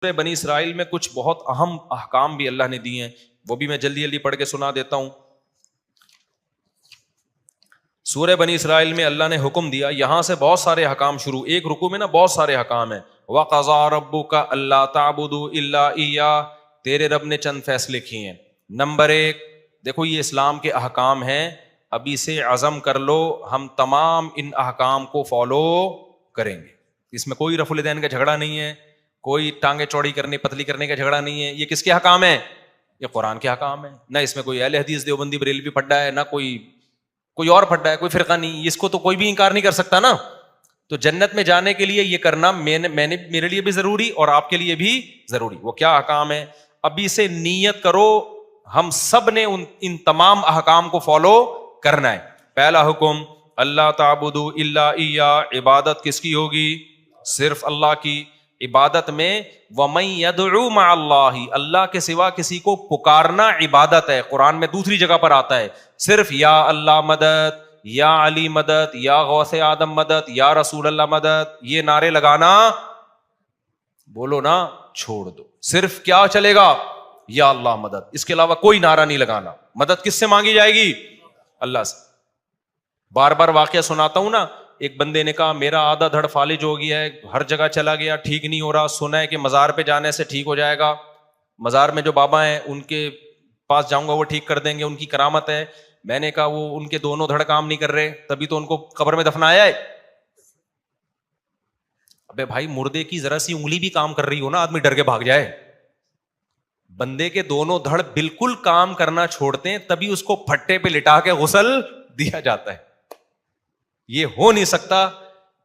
بنی اسرائیل میں کچھ بہت اہم احکام بھی اللہ نے دیے ہیں، وہ بھی میں جلدی جلدی پڑھ کے سنا دیتا ہوں۔ سورہ بنی اسرائیل میں اللہ نے حکم دیا، یہاں سے بہت سارے احکام شروع، ایک رکوع میں نا بہت سارے احکام ہیں۔ وَقَضَىٰ رَبُّكَ أَلَّا تَعْبُدُوا إِلَّا إِيَّاهُ، تیرے رب نے چند فیصلے کیے ہیں۔ نمبر ایک، دیکھو یہ اسلام کے احکام ہیں، ابھی سے عزم کر لو ہم تمام ان احکام کو فالو کریں گے۔ اس میں کوئی رفع الدین کا جھگڑا نہیں ہے، کوئی ٹانگیں چوڑی کرنے پتلی کرنے کا جھگڑا نہیں ہے۔ یہ کس کے حکام ہیں؟ یہ قرآن کے حکام ہیں۔ نہ اس میں کوئی اہل حدیث دیوبندی بریلوی پھڈا ہے، نہ کوئی اور پھڈا ہے، کوئی فرقہ نہیں، اس کو تو کوئی بھی انکار نہیں کر سکتا نا۔ تو جنت میں جانے کے لیے یہ کرنا میرے لیے بھی ضروری اور آپ کے لیے بھی ضروری۔ وہ کیا احکام ہے؟ ابھی سے نیت کرو ہم سب نے ان تمام احکام کو فالو کرنا ہے۔ پہلا حکم، اللہ تعبدوا الا ایاہ، عبادت کس کی ہوگی؟ صرف اللہ کی۔ عبادت میں وَمَن يَدْعُو مَعَ اللَّهِ، اللہ کے سوا کسی کو پکارنا عبادت ہے۔ قرآن میں دوسری جگہ پر آتا ہے، صرف یا اللہ مدد، یا علی مدد، یا غوث آدم مدد، یا رسول اللہ مدد، یہ نعرے لگانا بولو نا چھوڑ دو۔ صرف کیا چلے گا؟ یا اللہ مدد، اس کے علاوہ کوئی نعرہ نہیں لگانا۔ مدد کس سے مانگی جائے گی؟ اللہ سے۔ بار بار واقعہ سناتا ہوں نا، ایک بندے نے کہا میرا آدھا دھڑ فالج ہو گیا ہے، ہر جگہ چلا گیا ٹھیک نہیں ہو رہا، سنا ہے کہ مزار پہ جانے سے ٹھیک ہو جائے گا، مزار میں جو بابا ہیں ان کے پاس جاؤں گا وہ ٹھیک کر دیں گے، ان کی کرامت ہے۔ میں نے کہا وہ ان کے دونوں دھڑ کام نہیں کر رہے، تبھی تو ان کو قبر میں دفنایا ہے۔ ابے بھائی مردے کی ذرا سی انگلی بھی کام کر رہی ہو نا، آدمی ڈر کے بھاگ جائے۔ بندے کے دونوں دھڑ بالکل کام کرنا چھوڑتے ہیں تبھی اس کو پھٹے پہ لٹا کے غسل دیا جاتا ہے۔ یہ ہو نہیں سکتا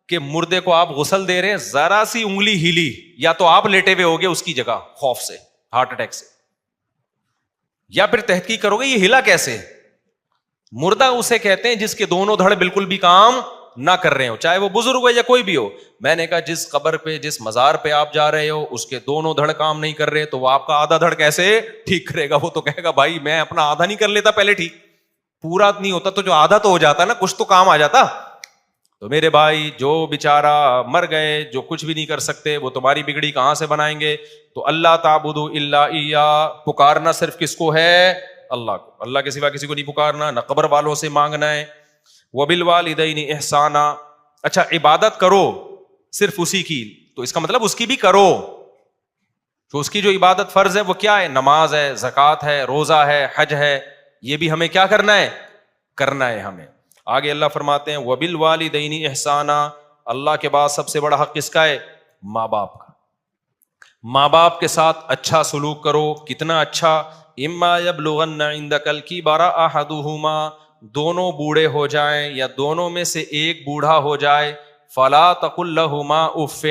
کہ مردے کو آپ غسل دے رہے ہیں، ذرا سی انگلی ہلی یا تو آپ لیٹے ہوئے ہوگے اس کی جگہ خوف سے، ہارٹ اٹیک سے، یا پھر تحقیق کرو گے یہ ہلا کیسے۔ مردہ اسے کہتے ہیں جس کے دونوں دھڑ بالکل بھی کام نہ کر رہے ہو، چاہے وہ بزرگ ہو یا کوئی بھی ہو۔ میں نے کہا جس قبر پہ جس مزار پہ آپ جا رہے ہو اس کے دونوں دھڑ کام نہیں کر رہے تو وہ آپ کا آدھا دھڑ کیسے ٹھیک کرے گا؟ وہ تو کہے گا بھائی میں اپنا آدھا نہیں کر لیتا پہلے ٹھیک، پورا نہیں ہوتا تو جو آدھا تو ہو جاتا نا، کچھ تو کام آ جاتا۔ تو میرے بھائی جو بیچارہ مر گئے، جو کچھ بھی نہیں کر سکتے، وہ تمہاری بگڑی کہاں سے بنائیں گے؟ تو اللہ تعبدوا الا ایاہ، پکارنا صرف کس کو ہے؟ اللہ کو۔ اللہ کے سوا کسی کو نہیں پکارنا، نہ قبر والوں سے مانگنا ہے۔ وبالوالدین احسانا، اچھا عبادت کرو صرف اسی کی، تو اس کا مطلب اس کی بھی کرو، تو اس کی جو عبادت فرض ہے وہ کیا ہے؟ نماز ہے، زکوٰۃ ہے، روزہ ہے، حج ہے، یہ بھی ہمیں کیا کرنا ہے؟ کرنا ہے ہمیں۔ آگے اللہ فرماتے ہیں وبالوالدین احسانا، اللہ کے بعد سب سے بڑا حق کس کا ہے؟ ماں باپ کا۔ ماں باپ کے ساتھ اچھا سلوک کرو۔ کتنا اچھا؟ اما یبلغن عندک الکبر احدہما، دونوں بوڑھے ہو جائیں یا دونوں میں سے ایک بوڑھا ہو جائے، فلا تقل لہما اف،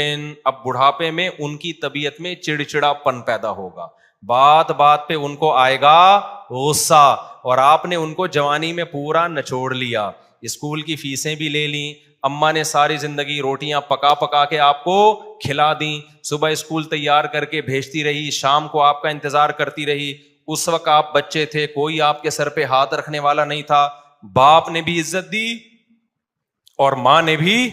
اب بڑھاپے میں ان کی طبیعت میں چڑچڑا پن پیدا ہوگا، بات بات پہ ان کو آئے گا غصہ، اور آپ نے ان کو جوانی میں پورا نچوڑ لیا، اسکول کی فیسیں بھی لے لیں، اماں نے ساری زندگی روٹیاں پکا پکا کے آپ کو کھلا دیں، صبح اسکول تیار کر کے بھیجتی رہی، شام کو آپ کا انتظار کرتی رہی، اس وقت آپ بچے تھے، کوئی آپ کے سر پہ ہاتھ رکھنے والا نہیں تھا، باپ نے بھی عزت دی اور ماں نے بھی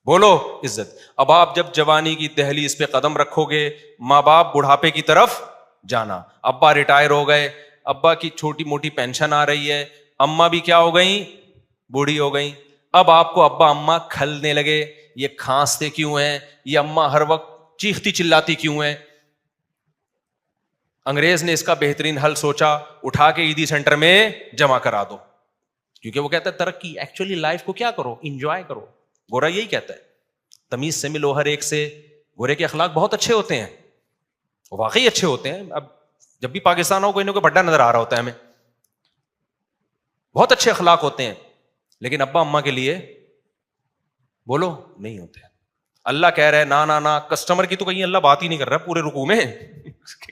بولو عزت۔ اب آپ جب جوانی کی دہلیز پہ قدم رکھو گے، ماں باپ بڑھاپے کی طرف جانا، ابا ریٹائر ہو گئے، ابا کی چھوٹی موٹی پینشن آ رہی ہے، اماں بھی کیا ہو گئیں؟ بوڑھی ہو گئیں۔ اب آپ کو ابا اماں کھلنے لگے، یہ کھانستے کیوں ہیں، یہ اماں ہر وقت چیختی چلاتی کیوں ہیں؟ انگریز نے اس کا بہترین حل سوچا، اٹھا کے عیدی سینٹر میں جمع کرا دو، کیونکہ وہ کہتا ہے ترقی، ایکچولی لائف کو کیا کرو؟ انجوائے کرو۔ گورا یہی کہتا ہے، تمیز سے ملو ہر ایک سے۔ گورے کے اخلاق بہت اچھے ہوتے ہیں، واقعی اچھے ہوتے ہیں۔ اب جب بھی پاکستان ہو کوئی نہ کوئی بڑا نظر آ رہا ہوتا ہے ہمیں، بہت اچھے اخلاق ہوتے ہیں، لیکن ابا اماں کے لیے بولو نہیں ہوتے۔ اللہ کہہ رہا ہے نا نا نا، کسٹمر کی تو کہیں اللہ بات ہی نہیں کر رہا پورے رکوع میں،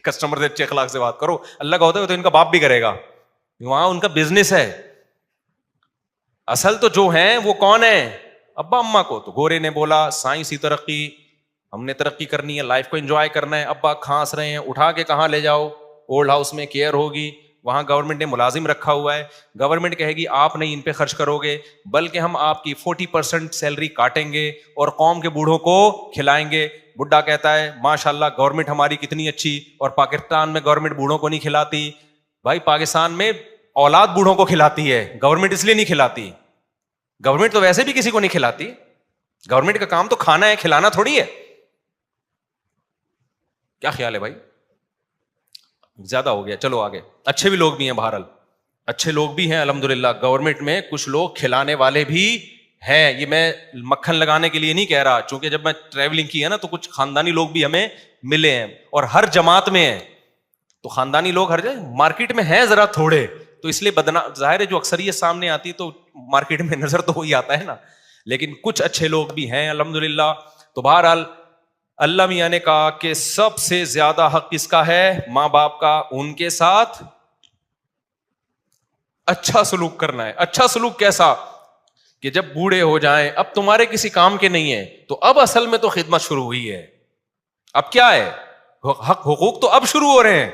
کسٹمر سے اچھے اخلاق سے بات کرو۔ اللہ کا ہوتا ہے تو ان کا باپ بھی کرے گا، وہاں ان کا بزنس ہے۔ اصل تو جو ہیں وہ کون ہیں؟ ابا اماں کو۔ تو گورے نے بولا سائنسی ترقی، ہم نے ترقی کرنی ہے، لائف کو انجوائے کرنا ہے۔ ابا کھانس رہے ہیں، اٹھا کے کہاں لے جاؤ؟ اولڈ ہاؤس میں کیئر ہوگی، وہاں گورنمنٹ نے ملازم رکھا ہوا ہے، گورنمنٹ کہے گی آپ نہیں ان پہ خرچ کرو گے، بلکہ ہم آپ کی 40% سیلری کاٹیں گے اور قوم کے بوڑھوں کو کھلائیں گے۔ بڈھا کہتا ہے ماشاءاللہ گورنمنٹ ہماری کتنی اچھی، اور پاکستان میں گورنمنٹ بوڑھوں کو نہیں کھلاتی. بھائی پاکستان میں اولاد بوڑھوں کو کھلاتی ہے، گورنمنٹ اس لیے نہیں کھلاتی. گورنمنٹ تو ویسے بھی کسی کو نہیں کھلاتی. گورنمنٹ کا کام تو کھانا ہے، کھلانا تھوڑی ہے. کیا خیال ہے بھائی؟ زیادہ ہو گیا، چلو آگے. اچھے بھی لوگ بھی ہیں، بہرحال اچھے لوگ بھی ہیں الحمدللہ. گورنمنٹ میں کچھ لوگ کھلانے والے بھی ہیں. یہ میں مکھن لگانے کے لیے نہیں کہہ رہا، چونکہ جب میں ٹریولنگ کی ہے نا تو کچھ خاندانی لوگ بھی ہمیں ملے ہیں، اور ہر جماعت میں ہیں. تو خاندانی لوگ ہر جگہ، مارکیٹ میں ہیں ذرا تھوڑے، تو اس لیے ظاہر ہے جو اکثریت سامنے آتی تو مارکیٹ میں نظر تو وہی آتا ہے نا. لیکن کچھ اچھے لوگ بھی ہیں الحمدللہ. تو بہرحال اللہ میاں نے کہا کہ سب سے زیادہ حق کس کا ہے؟ ماں باپ کا. ان کے ساتھ اچھا سلوک کرنا ہے. اچھا سلوک کیسا؟ کہ جب بوڑھے ہو جائیں، اب تمہارے کسی کام کے نہیں ہیں، تو اب اصل میں تو خدمت شروع ہوئی ہے. اب کیا ہے؟ حق حقوق تو اب شروع ہو رہے ہیں.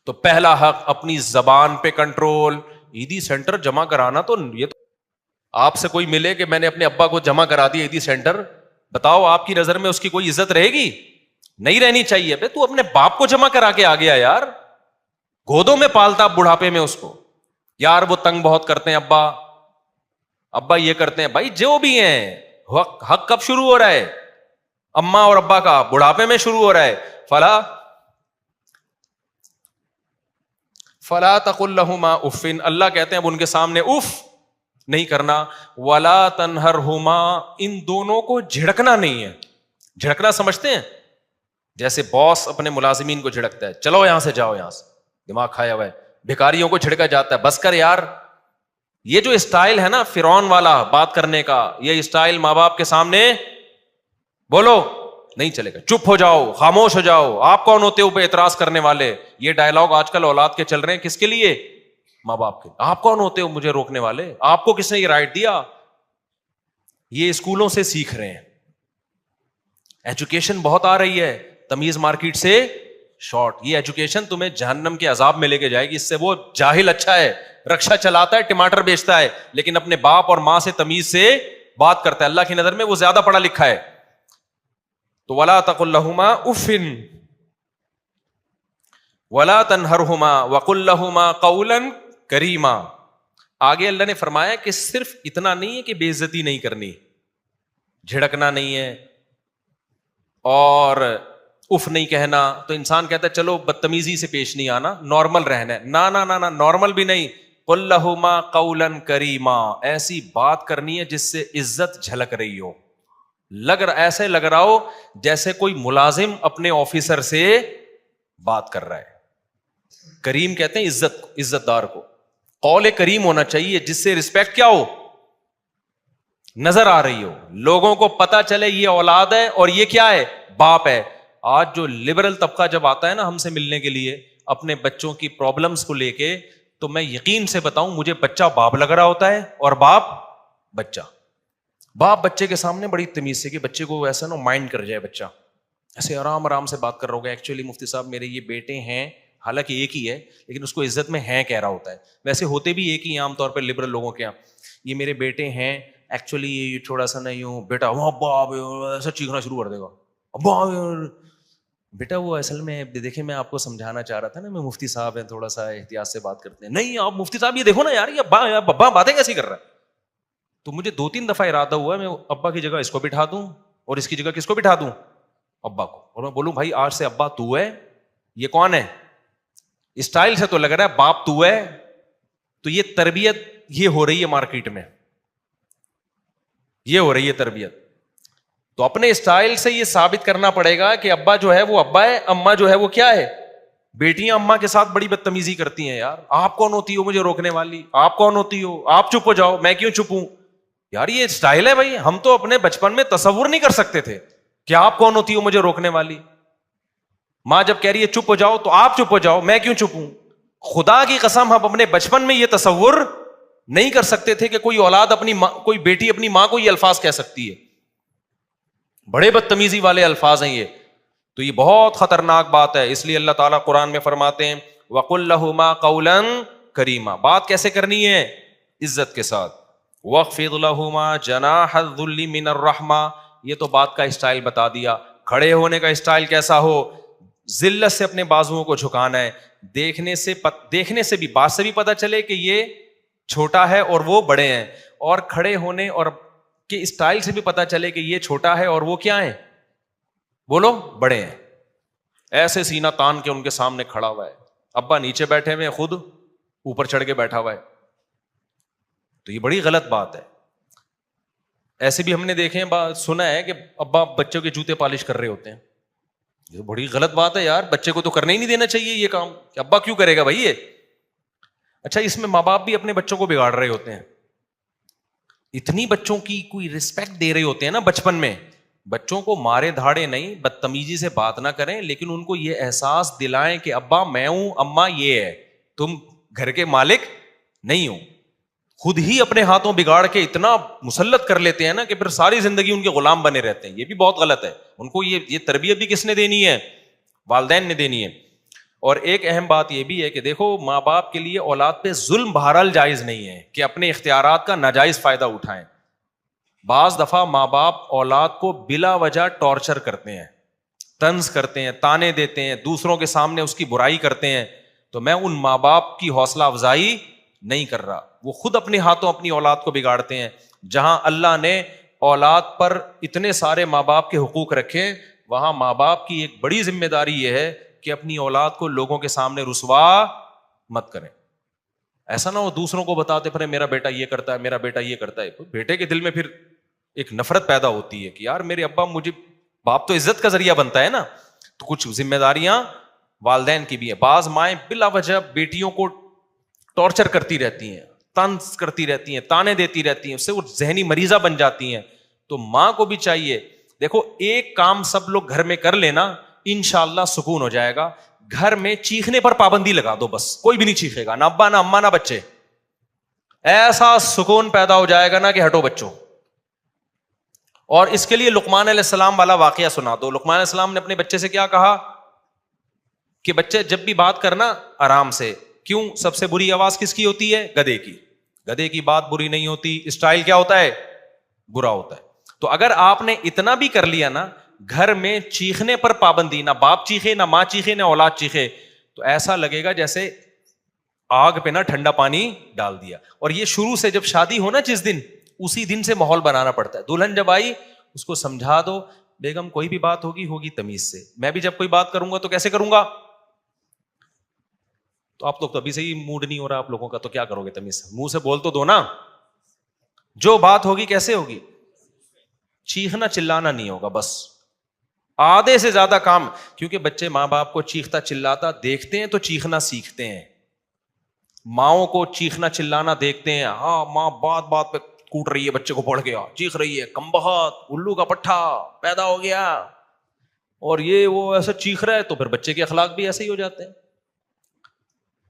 تو پہلا حق اپنی زبان پہ کنٹرول. عیدی سینٹر جمع کرانا تو یہ تو آپ سے کوئی ملے کہ میں نے اپنے ابا کو جمع کرا دیا عیدی سینٹر، بتاؤ آپ کی نظر میں اس کی کوئی عزت رہے گی؟ نہیں رہنی چاہیے. بھائی تو اپنے باپ کو جمع کرا کے آ گیا یار، گودوں میں پالتا بڑھاپے میں اس کو. یار وہ تنگ بہت کرتے ہیں ابا یہ کرتے ہیں. بھائی جو بھی ہیں، حق کب شروع ہو رہا ہے؟ اماں اور ابا کا بڑھاپے میں شروع ہو رہا ہے. فلا تقل لهما اف، اللہ کہتے ہیں اب ان کے سامنے اف نہیں کرنا. ولا تنہرہما، ان دونوں کو جھڑکنا نہیں ہے. جھڑکنا سمجھتے ہیں؟ جیسے باس اپنے ملازمین کو جھڑکتا ہے، چلو یہاں سے جاؤ، یہاں سے دماغ کھایا ہوا ہے. بھکاریوں کو جھڑکا جاتا ہے، بس کر یار. یہ جو اسٹائل ہے نا فرعون والا بات کرنے کا، یہ اسٹائل ماں باپ کے سامنے بولو نہیں چلے گا. چپ ہو جاؤ، خاموش ہو جاؤ، آپ کون ہوتے ہو پہ اعتراض کرنے والے؟ یہ ڈائلاگ آج کل اولاد کے چل رہے ہیں. کس کے لیے؟ ماں باپ کے. آپ کون ہوتے ہو مجھے روکنے والے؟ آپ کو کس نے یہ رائٹ دیا؟ یہ اسکولوں سے سیکھ رہے ہیں. ایجوکیشن بہت آ رہی ہے، تمیز مارکیٹ سے شارٹ. یہ ایجوکیشن تمہیں جہنم کے عذاب میں لے کے جائے گی. اس سے وہ جاہل اچھا ہے، رکشا چلاتا ہے، ٹماٹر بیچتا ہے، لیکن اپنے باپ اور ماں سے تمیز سے بات کرتا ہے. اللہ کی نظر میں وہ زیادہ پڑھا لکھا ہے. تو ولا تقل لهما اف ولا تنہرہما وقل لهما قولا کریما. آگے اللہ نے فرمایا کہ صرف اتنا نہیں ہے کہ بے عزتی نہیں کرنی، جھڑکنا نہیں ہے اور اف نہیں کہنا. تو انسان کہتا ہے چلو بدتمیزی سے پیش نہیں آنا، نارمل رہنا ہے. نا نارمل بھی نہیں. قل لهما قولا کریما، ایسی بات کرنی ہے جس سے عزت جھلک رہی ہو. ایسے لگ رہا ہو جیسے کوئی ملازم اپنے آفیسر سے بات کر رہا ہے. کریم کہتے ہیں عزت دار کو. قول کریم ہونا چاہیے جس سے رسپیکٹ کیا ہو؟ نظر آ رہی ہو، لوگوں کو پتا چلے یہ اولاد ہے اور یہ کیا ہے؟ باپ ہے. آج جو لبرل طبقہ جب آتا ہے نا ہم سے ملنے کے لیے اپنے بچوں کی پرابلمز کو لے کے، تو میں یقین سے بتاؤں مجھے بچہ باپ لگ رہا ہوتا ہے اور باپ بچہ. باپ بچے کے سامنے بڑی تمیز سے، کہ بچے کو ایسا نا مائنڈ کر جائے، بچہ ایسے آرام سے بات کر رہا ہوگا. ایکچولی مفتی صاحب میرے یہ بیٹے ہیں، حالانکہ ایک ہی ہے لیکن اس کو عزت میں ہیں کہہ رہا ہوتا ہے. ویسے ہوتے بھی ایک ہی عام طور پہ لبرل لوگوں کے یہاں. یہ میرے بیٹے ہیں، ایکچولی یہ تھوڑا سا نہیں ہوں بیٹا، وہ ابا ایسا چیخنا شروع کر دے گا. ابا بیٹا وہ اصل میں دیکھیں میں آپ کو سمجھانا چاہ رہا تھا نا، میں مفتی صاحب ہیں، تھوڑا سا احتیاط سے بات کرتے ہیں. نہیں آپ مفتی صاحب یہ دیکھو نا یار، یہ ابا باتیں کیسی کر رہا ہے. تو مجھے 2-3 دفعہ ارادہ ہوا میں ابا کی جگہ اس کو بٹھا دوں اور اس کی جگہ کس کو بٹھا دوں؟ ابا کو. اور میں بولوں بھائی آج سے ابا تو ہے، یہ کون ہے؟ اسٹائل سے تو لگ رہا ہے باپ تو ہے. تو یہ تربیت یہ ہو رہی ہے مارکیٹ میں، یہ ہو رہی ہے تربیت. تو اپنے اسٹائل سے یہ ثابت کرنا پڑے گا کہ ابا جو ہے وہ ابا ہے، اماں جو ہے وہ کیا ہے؟ بیٹیاں اماں کے ساتھ بڑی بدتمیزی کرتی ہیں. یار آپ کون ہوتی ہو مجھے روکنے والی؟ آپ کون ہوتی ہو؟ آپ چپ ہو جاؤ، میں کیوں چپ ہوں؟ یار یہ اسٹائل ہے بھائی. ہم تو اپنے بچپن میں تصور نہیں کر سکتے تھے کہ آپ کون ہوتی ہو مجھے روکنے والی. ماں جب کہہ رہی ہے چپ ہو جاؤ تو آپ چپ ہو جاؤ، میں کیوں چپ ہوں؟ خدا کی قسم ہم اپنے بچپن میں یہ تصور نہیں کر سکتے تھے کہ کوئی اولاد اپنی ماں، کوئی بیٹی اپنی ماں کو یہ الفاظ کہہ سکتی ہے. بڑے بدتمیزی والے الفاظ ہیں یہ. تو یہ بہت خطرناک بات ہے. اس لیے اللہ تعالیٰ قرآن میں فرماتے ہیں وَقُلْ لَهُمَا قَوْلًا كَرِيمًا. بات کیسے کرنی ہے؟ عزت کے ساتھ. وَاخْفِضْ لَهُمَا جَنَاحَ الذُّلِّ مِنَ الرَّحْمَةِ. یہ تو بات کا اسٹائل بتا دیا. کھڑے ہونے کا اسٹائل کیسا ہو, ذلت سے اپنے بازوؤں کو جھکانا ہے. دیکھنے سے بھی بات سے بھی پتا چلے کہ یہ چھوٹا ہے اور وہ بڑے ہیں, اور کھڑے ہونے اور کے اسٹائل سے بھی پتا چلے کہ یہ چھوٹا ہے اور وہ کیا ہیں, بولو, بڑے ہیں. ایسے سینہ تان کے ان کے سامنے کھڑا ہوا ہے, ابا نیچے بیٹھے ہوئے, خود اوپر چڑھ کے بیٹھا ہوا ہے. تو یہ بڑی غلط بات ہے. ایسے بھی ہم نے دیکھے ہیں, سنا ہے کہ ابا بچوں کے جوتے پالش کر رہے ہوتے ہیں. یہ بڑی غلط بات ہے یار, بچے کو تو کرنے ہی نہیں دینا چاہیے یہ کام, کہ ابا کیوں کرے گا بھائی یہ. اچھا, اس میں ماں باپ بھی اپنے بچوں کو بگاڑ رہے ہوتے ہیں. اتنی بچوں کی کوئی رسپیکٹ دے رہے ہوتے ہیں نا بچپن میں. بچوں کو مارے دھاڑے نہیں, بدتمیزی سے بات نہ کریں, لیکن ان کو یہ احساس دلائیں کہ ابا میں ہوں, اماں یہ ہے, تم گھر کے مالک نہیں ہو. خود ہی اپنے ہاتھوں بگاڑ کے اتنا مسلط کر لیتے ہیں نا کہ پھر ساری زندگی ان کے غلام بنے رہتے ہیں. یہ بھی بہت غلط ہے. ان کو یہ تربیت بھی کس نے دینی ہے, والدین نے دینی ہے. اور ایک اہم بات یہ بھی ہے کہ دیکھو, ماں باپ کے لیے اولاد پہ ظلم بہرحال جائز نہیں ہے کہ اپنے اختیارات کا ناجائز فائدہ اٹھائیں. بعض دفعہ ماں باپ اولاد کو بلا وجہ ٹارچر کرتے ہیں, طنز کرتے ہیں, تانے دیتے ہیں, دوسروں کے سامنے اس کی برائی کرتے ہیں. تو میں ان ماں باپ کی حوصلہ افزائی نہیں کر رہا, وہ خود اپنے ہاتھوں اپنی اولاد کو بگاڑتے ہیں. جہاں اللہ نے اولاد پر اتنے سارے ماں باپ کے حقوق رکھے, وہاں ماں باپ کی ایک بڑی ذمہ داری یہ ہے کہ اپنی اولاد کو لوگوں کے سامنے رسوا مت کریں. ایسا نہ ہو دوسروں کو بتاتے پھر میرا بیٹا یہ کرتا ہے, میرا بیٹا یہ کرتا ہے. بیٹے کے دل میں پھر ایک نفرت پیدا ہوتی ہے کہ یار میرے ابا, مجھے باپ تو عزت کا ذریعہ بنتا ہے نا. تو کچھ ذمہ داریاں والدین کی بھی ہیں. بعض مائیں بلا وجہ بیٹیوں کو ٹارچر کرتی رہتی ہیں, طنز کرتی رہتی ہیں, تانے دیتی رہتی ہیں, اس سے وہ ذہنی مریضہ بن جاتی ہیں. تو ماں کو بھی چاہیے, دیکھو ایک کام سب لوگ گھر میں کر لینا, انشاءاللہ سکون ہو جائے گا. گھر میں چیخنے پر پابندی لگا دو, بس کوئی بھی نہیں چیخے گا, نہ ابا نہ اماں نہ بچے. ایسا سکون پیدا ہو جائے گا نا کہ ہٹو بچوں. اور اس کے لیے لقمان علیہ السلام والا واقعہ سنا دو. لقمان علیہ السلام نے اپنے بچے سے کیا کہا کہ بچے جب بھی بات کرنا آرام سے. کیوں؟ سب سے بری آواز کس کی ہوتی ہے؟ گدھے کی. گدھے کی بات بری نہیں ہوتی, اسٹائل کیا ہوتا ہے؟ برا ہوتا ہے. تو اگر آپ نے اتنا بھی کر لیا نا, گھر میں چیخنے پر پابندی, نہ باپ چیخے نہ ماں چیخے نہ اولاد چیخے, تو ایسا لگے گا جیسے آگ پہ نا ٹھنڈا پانی ڈال دیا. اور یہ شروع سے جب شادی ہو نا جس دن, اسی دن سے ماحول بنانا پڑتا ہے. دلہن جب آئی اس کو سمجھا دو, بیگم کوئی بھی بات ہوگی تمیز سے. میں بھی جب کوئی بات کروں گا تو کیسے کروں گا؟ تو آپ لوگ تو ابھی سے ہی موڈ نہیں ہو رہا آپ لوگوں کا, تو کیا کرو گے تمیز سے؟ منہ سے بول تو دو نا. جو بات ہوگی کیسے ہوگی؟ چیخنا چلانا نہیں ہوگا, بس آدھے سے زیادہ کام. کیونکہ بچے ماں باپ کو چیختا چلاتا دیکھتے ہیں تو چیخنا سیکھتے ہیں. ماؤں کو چیخنا چلانا دیکھتے ہیں, ہاں ماں بات بات پہ کوٹ رہی ہے, بچے کو پڑھ گیا, چیخ رہی ہے, کمبخت, الو کا پٹھا پیدا ہو گیا, اور یہ وہ ایسا چیخ رہا ہے, تو پھر بچے کے اخلاق بھی ایسے ہی ہو جاتے ہیں.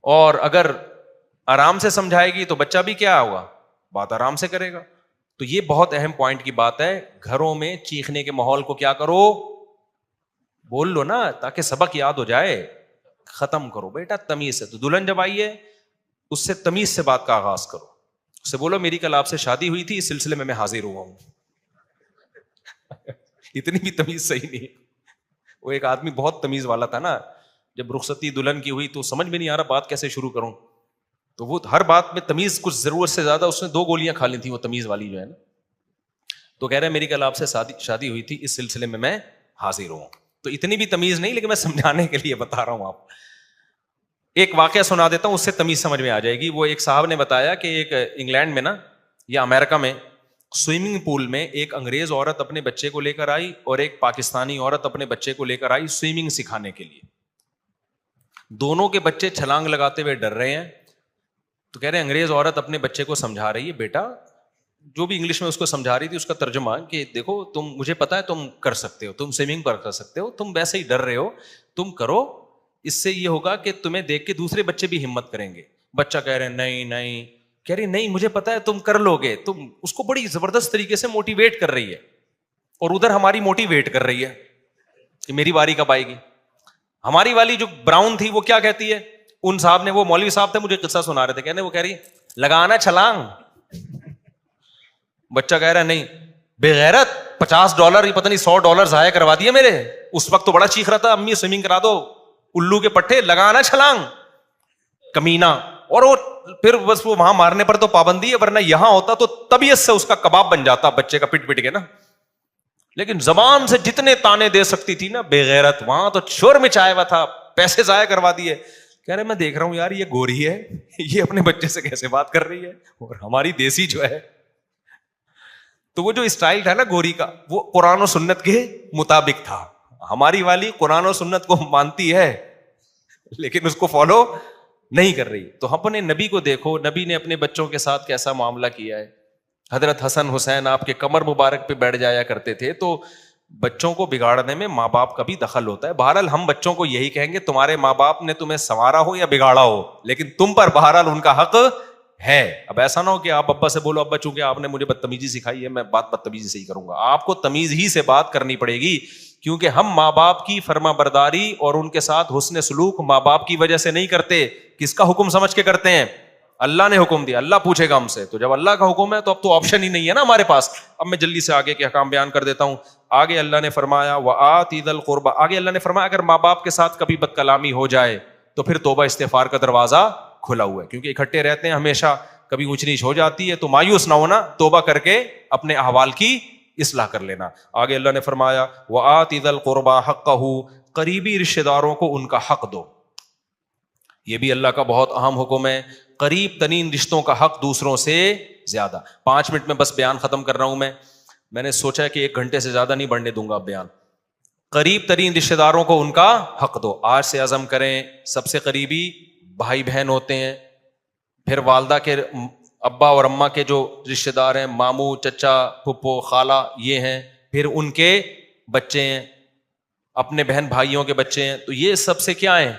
اور اگر آرام سے سمجھائے گی تو بچہ بھی کیا ہوگا, بات آرام سے کرے گا. تو یہ بہت اہم پوائنٹ کی بات ہے. گھروں میں چیخنے کے ماحول کو کیا کرو, بول لو نا, تاکہ سبق یاد ہو جائے. ختم کرو بیٹا تمیز سے. تو دلہن جب آئی ہے اس سے تمیز سے بات کا آغاز کرو. اس سے بولو میری کل آپ سے شادی ہوئی تھی, اس سلسلے میں حاضر ہوا ہوں. اتنی بھی تمیز صحیح نہیں. وہ ایک آدمی بہت تمیز والا تھا نا, جب رخصتی دلہن کی ہوئی تو سمجھ میں نہیں آ رہا بات کیسے شروع کروں. تو وہ ہر بات میں تمیز, کچھ ضرورت سے زیادہ اس نے 2 گولیاں کھا لی تھیں وہ تمیز والی جو ہے نا. تو کہہ رہے میری کل آپ سے شادی ہوئی تھی, اس سلسلے میں حاضر ہوں. تو اتنی بھی تمیز نہیں, لیکن میں سمجھانے کے لیے بتا رہا ہوں. آپ ایک واقعہ سنا دیتا ہوں, اس سے تمیز سمجھ میں آ جائے گی. وہ ایک صاحب نے بتایا کہ ایک انگلینڈ میں نا یا امریکہ میں سوئمنگ پول میں ایک انگریز عورت اپنے بچے کو لے کر آئی اور ایک پاکستانی عورت اپنے بچے کو لے کر آئی سوئمنگ سکھانے کے لیے. دونوں کے بچے چھلانگ لگاتے ہوئے ڈر رہے ہیں. تو کہہ رہے انگریز عورت اپنے بچے کو سمجھا رہی ہے, بیٹا جو بھی انگلش میں اس کو سمجھا رہی تھی اس کا ترجمہ کہ دیکھو تم, مجھے پتا ہے تم کر سکتے ہو, تم سوئمنگ پر کر سکتے ہو, تم ویسے ہی ڈر رہے ہو, تم کرو, اس سے یہ ہوگا کہ تمہیں دیکھ کے دوسرے بچے بھی ہمت کریں گے. بچہ کہہ رہے نہیں نہیں, کہہ رہی نہیں مجھے پتا ہے تم کر لو گے. تم اس کو بڑی زبردست طریقے سے موٹیویٹ کر رہی ہے, اور ادھر ہماری موٹیویٹ کر رہی ہے کہ میری باری کب آئے گی. ہماری والی جو براؤن تھی وہ کیا کہتی ہے, ان صاحب نے, وہ مولوی صاحب تھے مجھے قصہ سنا رہے تھے, وہ کہہ رہی لگانا چھلانگ. بچہ کہہ رہا ہے نہیں, بے غیرت $50 یہ پتہ نہیں $100 ضائع کروا دیے میرے. اس وقت تو بڑا چیخ رہا تھا امی سوئمنگ کرا دو, الو کے پٹھے لگانا چھلانگ کمینہ. اور وہ پھر بس وہ وہاں مارنے پر تو پابندی ہے, ورنہ یہاں ہوتا تو طبیعت سے اس کا کباب بن جاتا بچے کا پٹ پٹ کے نا. لیکن زبان سے جتنے تانے دے سکتی تھی نا بے غیرت, وہاں تو شور مچایا ہوا تھا, پیسے ضائع کروا دیے. کہہ رہے میں دیکھ رہا ہوں یار یہ گوری ہے, یہ اپنے بچے سے کیسے بات کر رہی ہے, اور ہماری دیسی جو ہے. تو وہ جو اسٹائل تھا نا گوری کا, وہ قرآن و سنت کے مطابق تھا. ہماری والی قرآن و سنت کو مانتی ہے لیکن اس کو فالو نہیں کر رہی. تو اپنے نبی کو دیکھو, نبی نے اپنے بچوں کے ساتھ کیسا معاملہ کیا ہے. حضرت حسن حسین آپ کے کمر مبارک پہ بیٹھ جایا کرتے تھے. تو بچوں کو بگاڑنے میں ماں باپ کا بھی دخل ہوتا ہے. بہرحال ہم بچوں کو یہی کہیں گے تمہارے ماں باپ نے تمہیں سنوارا ہو یا بگاڑا ہو, لیکن تم پر بہرحال ان کا حق ہے. اب ایسا نہ ہو کہ آپ ابا سے بولو ابا چونکہ آپ نے مجھے بدتمیزی سکھائی ہے میں بات بدتمیزی سے ہی کروں گا. آپ کو تمیز ہی سے بات کرنی پڑے گی, کیونکہ ہم ماں باپ کی فرما برداری اور ان کے ساتھ حسن سلوک ماں باپ کی وجہ سے نہیں کرتے. کس کا حکم سمجھ کے کرتے ہیں؟ اللہ نے حکم دیا, اللہ پوچھے گا ہم سے. تو جب اللہ کا حکم ہے تو اب تو آپشن ہی نہیں ہے نا ہمارے پاس. اب میں جلدی سے آگے کے احکام بیان کر دیتا ہوں. آگے اللہ نے فرمایا وآتِ ذی القربى, آگے اللہ نے فرمایا اگر ماں باپ کے ساتھ کبھی بد کلامی ہو جائے تو پھر توبہ استغفار کا دروازہ کھلا ہوا ہے, کیونکہ اکٹھے رہتے ہیں ہمیشہ, کبھی اونچ نیچ ہو جاتی ہے تو مایوس نہ ہونا, توبہ کر کے اپنے احوال کی اصلاح کر لینا. آگے اللہ نے فرمایا وآتِ ذی القربى حقہ, قریبی رشتہ داروں کو ان کا حق دو. یہ بھی اللہ کا بہت اہم حکم ہے, قریب ترین رشتوں کا حق دوسروں سے زیادہ. 5 منٹ میں بس بیان ختم کر رہا ہوں. میں نے سوچا کہ 1 گھنٹے سے زیادہ نہیں بڑھنے دوں گا بیان. قریب ترین رشتہ داروں کو ان کا حق دو. آج سے عزم کریں, سب سے قریبی بھائی بہن ہوتے ہیں, پھر والدہ کے ابا اور اماں کے جو رشتہ دار ہیں, ماموں چچا پھپھو خالہ یہ ہیں, پھر ان کے بچے ہیں, اپنے بہن بھائیوں کے بچے ہیں. تو یہ سب سے کیا ہیں؟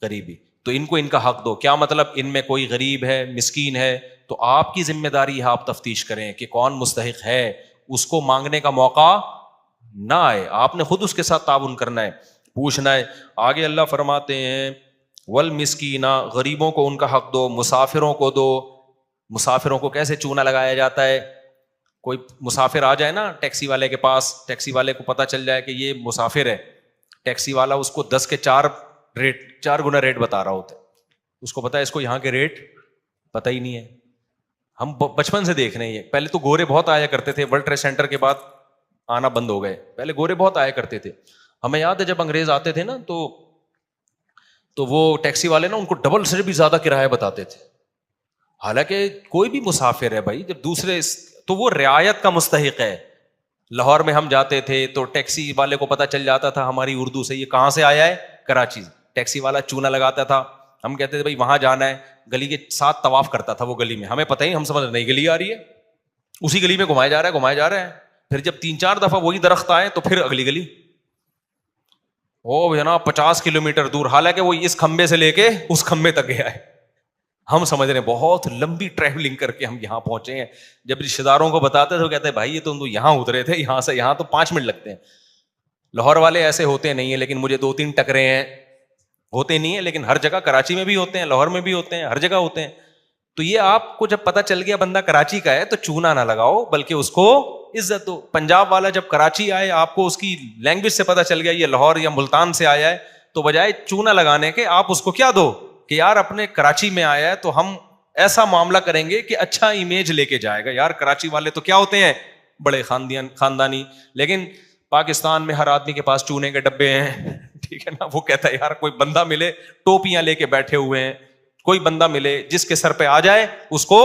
قریبی. تو ان کو ان کا حق دو. کیا مطلب؟ ان میں کوئی غریب ہے مسکین ہے تو آپ کی ذمہ داری ہے آپ تفتیش کریں کہ کون مستحق ہے, اس کو مانگنے کا موقع نہ آئے, آپ نے خود اس کے ساتھ تعاون کرنا ہے, پوچھنا ہے. آگے اللہ فرماتے ہیں والمسکین, غریبوں کو ان کا حق دو, مسافروں کو دو. مسافروں کو کیسے چونا لگایا جاتا ہے؟ کوئی مسافر آ جائے نا ٹیکسی والے کے پاس, ٹیکسی والے کو پتہ چل جائے کہ یہ مسافر ہے, ٹیکسی والا اس کو 10 کے 4 گنا ریٹ بتا رہا ہوتا ہے. اس کو پتا ہے اس کو یہاں کے ریٹ پتہ ہی نہیں ہے. ہم بچپن سے دیکھ رہے ہیں, پہلے تو گورے بہت آیا کرتے تھے, ورلڈ ٹریڈ سینٹر کے بعد آنا بند ہو گئے, پہلے گورے بہت آیا کرتے تھے. ہمیں یاد ہے جب انگریز آتے تھے نا تو وہ ٹیکسی والے نا ان کو ڈبل سے بھی زیادہ کرایہ بتاتے تھے. حالانکہ کوئی بھی مسافر ہے بھائی, جب دوسرے تو وہ رعایت کا مستحق ہے. لاہور میں ہم جاتے تھے تو ٹیکسی والے کو پتہ چل جاتا تھا ہماری اردو سے یہ کہاں سے آیا ہے, کراچی. ٹیکسی والا چونا لگاتا تھا, ہم کہتے تھے بھائی وہاں جانا ہے, گلی کے ساتھ طواف کرتا تھا وہ گلی میں, ہمیں پتہ ہی, ہم سمجھ نئی گلی آ رہی ہے, اسی گلی میں گھمایا جا رہا ہے. پھر جب 3-4 دفعہ وہی درخت آئے تو پھر اگلی گلی, او جناب 50 کلومیٹر دور, حالانکہ وہ اس کھمبے سے لے کے اس کھمبے تک گیا ہے. ہم سمجھ رہے ہیں بہت لمبی ٹریولنگ کر کے ہم یہاں پہنچے ہیں. جب رشتے داروں کو بتاتے تھے وہ کہتے ہیں بھائی یہ تو یہاں اترے تھے, یہاں سے یہاں تو 5 منٹ لگتے ہیں. لاہور والے ایسے ہوتے نہیں ہیں, لیکن مجھے 2-3 ٹکرے ہیں, ہوتے نہیں ہیں, لیکن ہر جگہ کراچی میں بھی ہوتے ہیں, لاہور میں بھی ہوتے ہیں, ہر جگہ ہوتے ہیں. تو یہ آپ کو جب پتہ چل گیا بندہ کراچی کا ہے تو چونا نہ لگاؤ, بلکہ اس کو عزت دو. پنجاب والا جب کراچی آئے, آپ کو اس کی لینگویج سے پتہ چل گیا یہ لاہور یا ملتان سے آیا ہے, تو بجائے چونا لگانے کے آپ اس کو کیا دو کہ یار اپنے کراچی میں آیا ہے تو ہم ایسا معاملہ کریں گے کہ اچھا امیج لے کے جائے گا. یار کراچی والے تو کیا ہوتے ہیں, بڑے خاندانی, لیکن پاکستان میں ہر آدمی کے پاس چونے کے ڈبے ہیں, ٹھیک ہے نا. وہ کہتا ہے یار کوئی بندہ ملے, ٹوپیاں لے کے بیٹھے ہوئے ہیں, کوئی بندہ ملے جس کے سر پہ آ جائے اس کو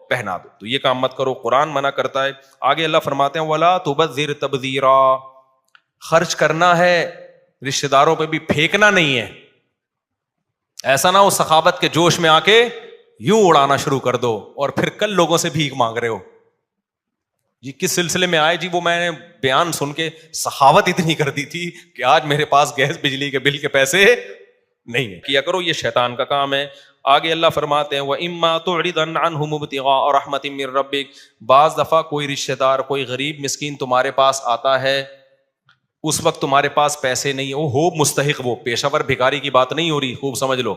پہنا دو. تو یہ کام مت کرو, قرآن منع کرتا ہے. آگے اللہ فرماتے ہیں وَلَا تُبَذِّرْ تَبْذِيرًا, خرچ کرنا ہے, رشتہ داروں پہ بھی پھینکنا نہیں ہے. ایسا نہ ہو سخاوت کے جوش میں آ کے یوں اڑانا شروع کر دو اور پھر کل لوگوں سے بھیک مانگ رہے ہو. جی کس سلسلے میں آئے, جی وہ میں نے بیان سن کے سخاوت اتنی کر دی تھی کہ آج میرے پاس گیس بجلی کے بل کے پیسے نہیں ہے. کیا کرو, یہ شیطان کا کام ہے. آگے اللہ فرماتے ہیں وَإِمَّا تُعْرِضَنَّ عَنْهُمُ ابْتِغَاءَ رَحْمَةٍ مِّن رَّبِّكَ, بعض دفعہ کوئی رشتہ دار, کوئی غریب مسکین تمہارے پاس آتا ہے, اس وقت تمہارے پاس پیسے نہیں, وہ ہو مستحق, وہ پیشہ ور بھکاری کی بات نہیں ہو رہی, خوب سمجھ لو,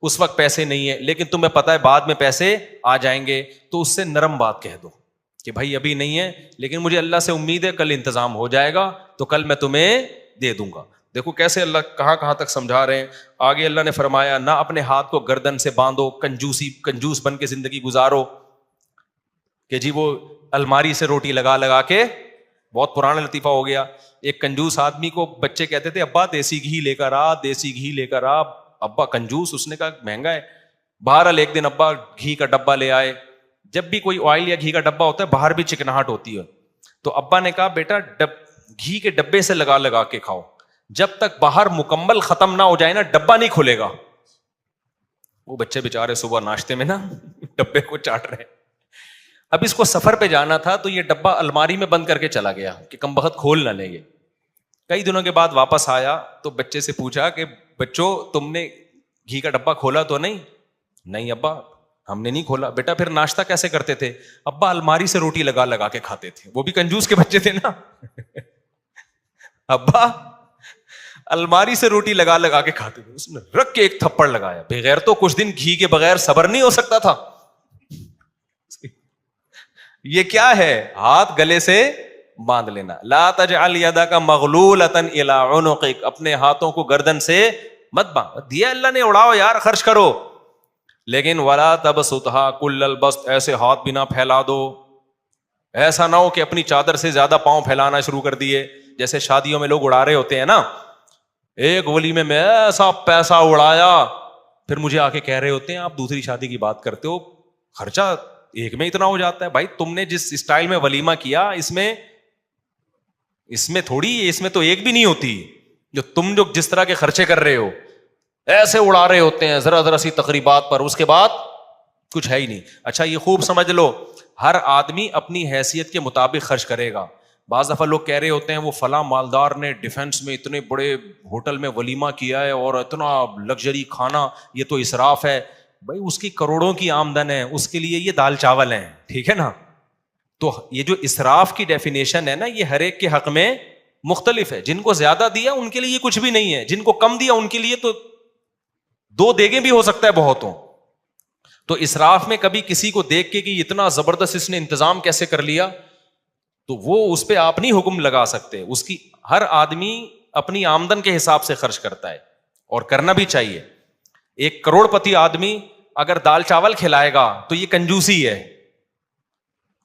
اس وقت پیسے نہیں ہے, لیکن تمہیں پتہ ہے بعد میں پیسے آ جائیں گے, تو اس سے نرم بات کہہ دو کہ بھائی ابھی نہیں ہے لیکن مجھے اللہ سے امید ہے کل انتظام ہو جائے گا تو کل میں تمہیں دے دوں گا. دیکھو کیسے اللہ کہاں کہاں تک سمجھا رہے ہیں. آگے اللہ نے فرمایا نہ اپنے ہاتھ کو گردن سے باندھو, کنجوس بن کے زندگی گزارو کہ جی وہ الماری سے روٹی لگا لگا کے, بہت پرانا لطیفہ ہو گیا. ایک کنجوس آدمی کو بچے کہتے تھے ابا دیسی گھی لے کر آ, دیسی گھی لے کر آ. ابا کنجوس, اس نے کہا مہنگا ہے. بہرحال ایک دن ابا گھی کا ڈبہ لے آئے. جب بھی کوئی آئل یا گھی کا ڈبہ ہوتا ہے باہر بھی چکناہٹ ہوتی ہے, تو ابا نے کہا بیٹا گھی کے ڈبے سے لگا لگا کے کھاؤ, جب تک باہر مکمل ختم نہ ہو جائے نا ڈبہ نہیں کھلے گا. وہ بچے بےچارے صبح ناشتے میں نا ڈبے کو چاٹ رہے. اب اس کو سفر پہ جانا تھا تو یہ ڈبہ الماری میں بند کر کے چلا گیا کہ کم بخت کھول نہ لیں گے. کئی دنوں کے بعد واپس آیا تو بچے سے پوچھا کہ بچوں تم نے گھی کا ڈبہ کھولا تو نہیں؟ نہیں ابا ہم نے نہیں کھولا. بیٹا پھر ناشتہ کیسے کرتے تھے؟ ابا الماری سے روٹی لگا لگا کے کھاتے تھے. وہ بھی کنجوس کے بچے تھے نا. ابا الماری سے روٹی لگا لگا کے کھاتے تھے. اس نے رکھ کے ایک تھپڑ لگایا. بغیر تو کچھ دن گھی کے بغیر صبر نہیں ہو سکتا تھا. یہ کیا ہے؟ ہاتھ گلے سے باندھ لینا. لا تجعل یدک مغلولۃ الی عنقک, اپنے ہاتھوں کو گردن سے مت باندھ. دیا اللہ نے اڑاؤ یار, خرچ کرو, لیکن ولا تبسطھا کل البسط, ایسے ہاتھ بھی نہ پھیلا دو. ایسا نہ ہو کہ اپنی چادر سے زیادہ پاؤں پھیلانا شروع کر دیے, جیسے شادیوں میں لوگ اڑا رہے ہوتے ہیں نا. ایک ولیمے میں ایسا پیسہ اڑایا, پھر مجھے آ کے کہہ رہے ہوتے ہیں آپ دوسری شادی کی بات کرتے ہو, خرچہ ایک میں اتنا ہو جاتا ہے. بھائی تم نے جس اسٹائل میں ولیمہ کیا اس میں تھوڑی, اس میں تو ایک بھی نہیں ہوتی. جو جس طرح کے خرچے کر رہے ہو ایسے اڑا رہے ہوتے ہیں ذرا ذرا سی تقریبات پر, اس کے بعد کچھ ہے ہی نہیں. اچھا یہ خوب سمجھ لو, ہر آدمی اپنی حیثیت کے مطابق خرچ کرے گا. بعض دفعہ لوگ کہہ رہے ہوتے ہیں وہ فلاں مالدار نے ڈیفینس میں اتنے بڑے ہوٹل میں ولیمہ کیا ہے اور اتنا لگژری کھانا, یہ تو اسراف ہے. بھائی اس کی کروڑوں کی آمدن ہے, اس کے لیے یہ دال چاول ہیں, ٹھیک ہے نا. تو یہ جو اسراف کی ڈیفینیشن ہے نا, یہ ہر ایک کے حق میں مختلف ہے. جن کو زیادہ دیا ان کے لیے یہ کچھ بھی نہیں ہے, جن کو کم دیا ان کے لیے تو 2 دیگیں بھی ہو سکتا ہے بہتوں. تو اسراف میں کبھی کسی کو دیکھ کے کہ اتنا زبردست اس نے انتظام کیسے کر لیا, تو وہ اس پہ آپ نہیں حکم لگا سکتے. اس کی ہر آدمی اپنی آمدن کے حساب سے خرچ کرتا ہے اور کرنا بھی چاہیے. ایک کروڑ پتی آدمی اگر دال چاول کھلائے گا تو یہ کنجوسی ہے,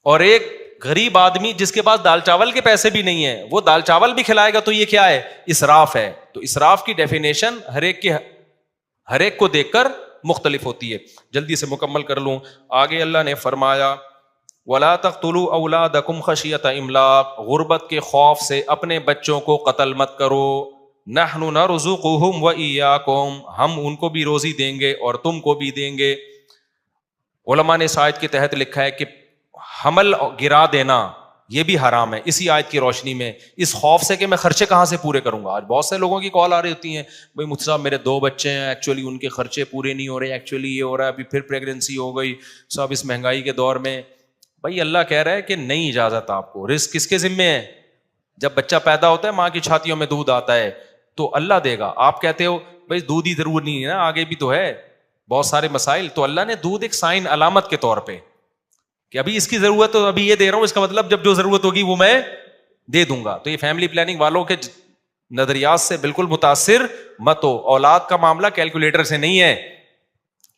اور ایک غریب آدمی جس کے پاس دال چاول کے پیسے بھی نہیں ہے وہ دال چاول بھی کھلائے گا تو یہ کیا ہے؟ اسراف ہے. تو اسراف کی ڈیفینیشن ہر ایک کو دیکھ کر مختلف ہوتی ہے. جلدی سے مکمل کر لوں. آگے اللہ نے فرمایا وَلَا تَقْتُلُوا أَوْلَادَكُمْ خَشْيَةَ إِمْلَاقٍ, غربت کے خوف سے اپنے بچوں کو قتل مت کرو. نَحْنُ نَرْزُقُهُمْ وَإِيَّاكُمْ, ہم ان کو بھی روزی دیں گے اور تم کو بھی دیں گے. علماء نے اس آیت کے تحت لکھا ہے کہ حمل گرا دینا یہ بھی حرام ہے اسی آیت کی روشنی میں, اس خوف سے کہ میں خرچے کہاں سے پورے کروں گا. آج بہت سے لوگوں کی کال آ رہی ہوتی ہیں, بھائی مجھ صاحب میرے 2 بچے ہیں, ایکچولی ان کے خرچے پورے نہیں ہو رہے, ایکچولی یہ ہو رہا ہے, ابھی پھر پریگننسی ہو گئی صاحب اس مہنگائی کے دور میں. بھائی اللہ کہہ رہا ہے کہ نہیں اجازت آپ کو. رزق کس کے ذمے ہے؟ جب بچہ پیدا ہوتا ہے ماں کی چھاتیوں میں دودھ آتا ہے تو اللہ دے گا. آپ کہتے ہو بھائی دودھ ہی ضرور نہیں ہے نا, آگے بھی تو ہے بہت سارے مسائل. تو اللہ نے دودھ ایک سائن علامت کے طور پہ کہ ابھی اس کی ضرورت تو ابھی یہ دے رہا ہوں, اس کا مطلب جب جو ضرورت ہوگی وہ میں دے دوں گا. تو یہ فیملی پلاننگ والوں کے نظریات سے بالکل متاثر مت ہو. اولاد کا معاملہ کیلکولیٹر سے نہیں ہے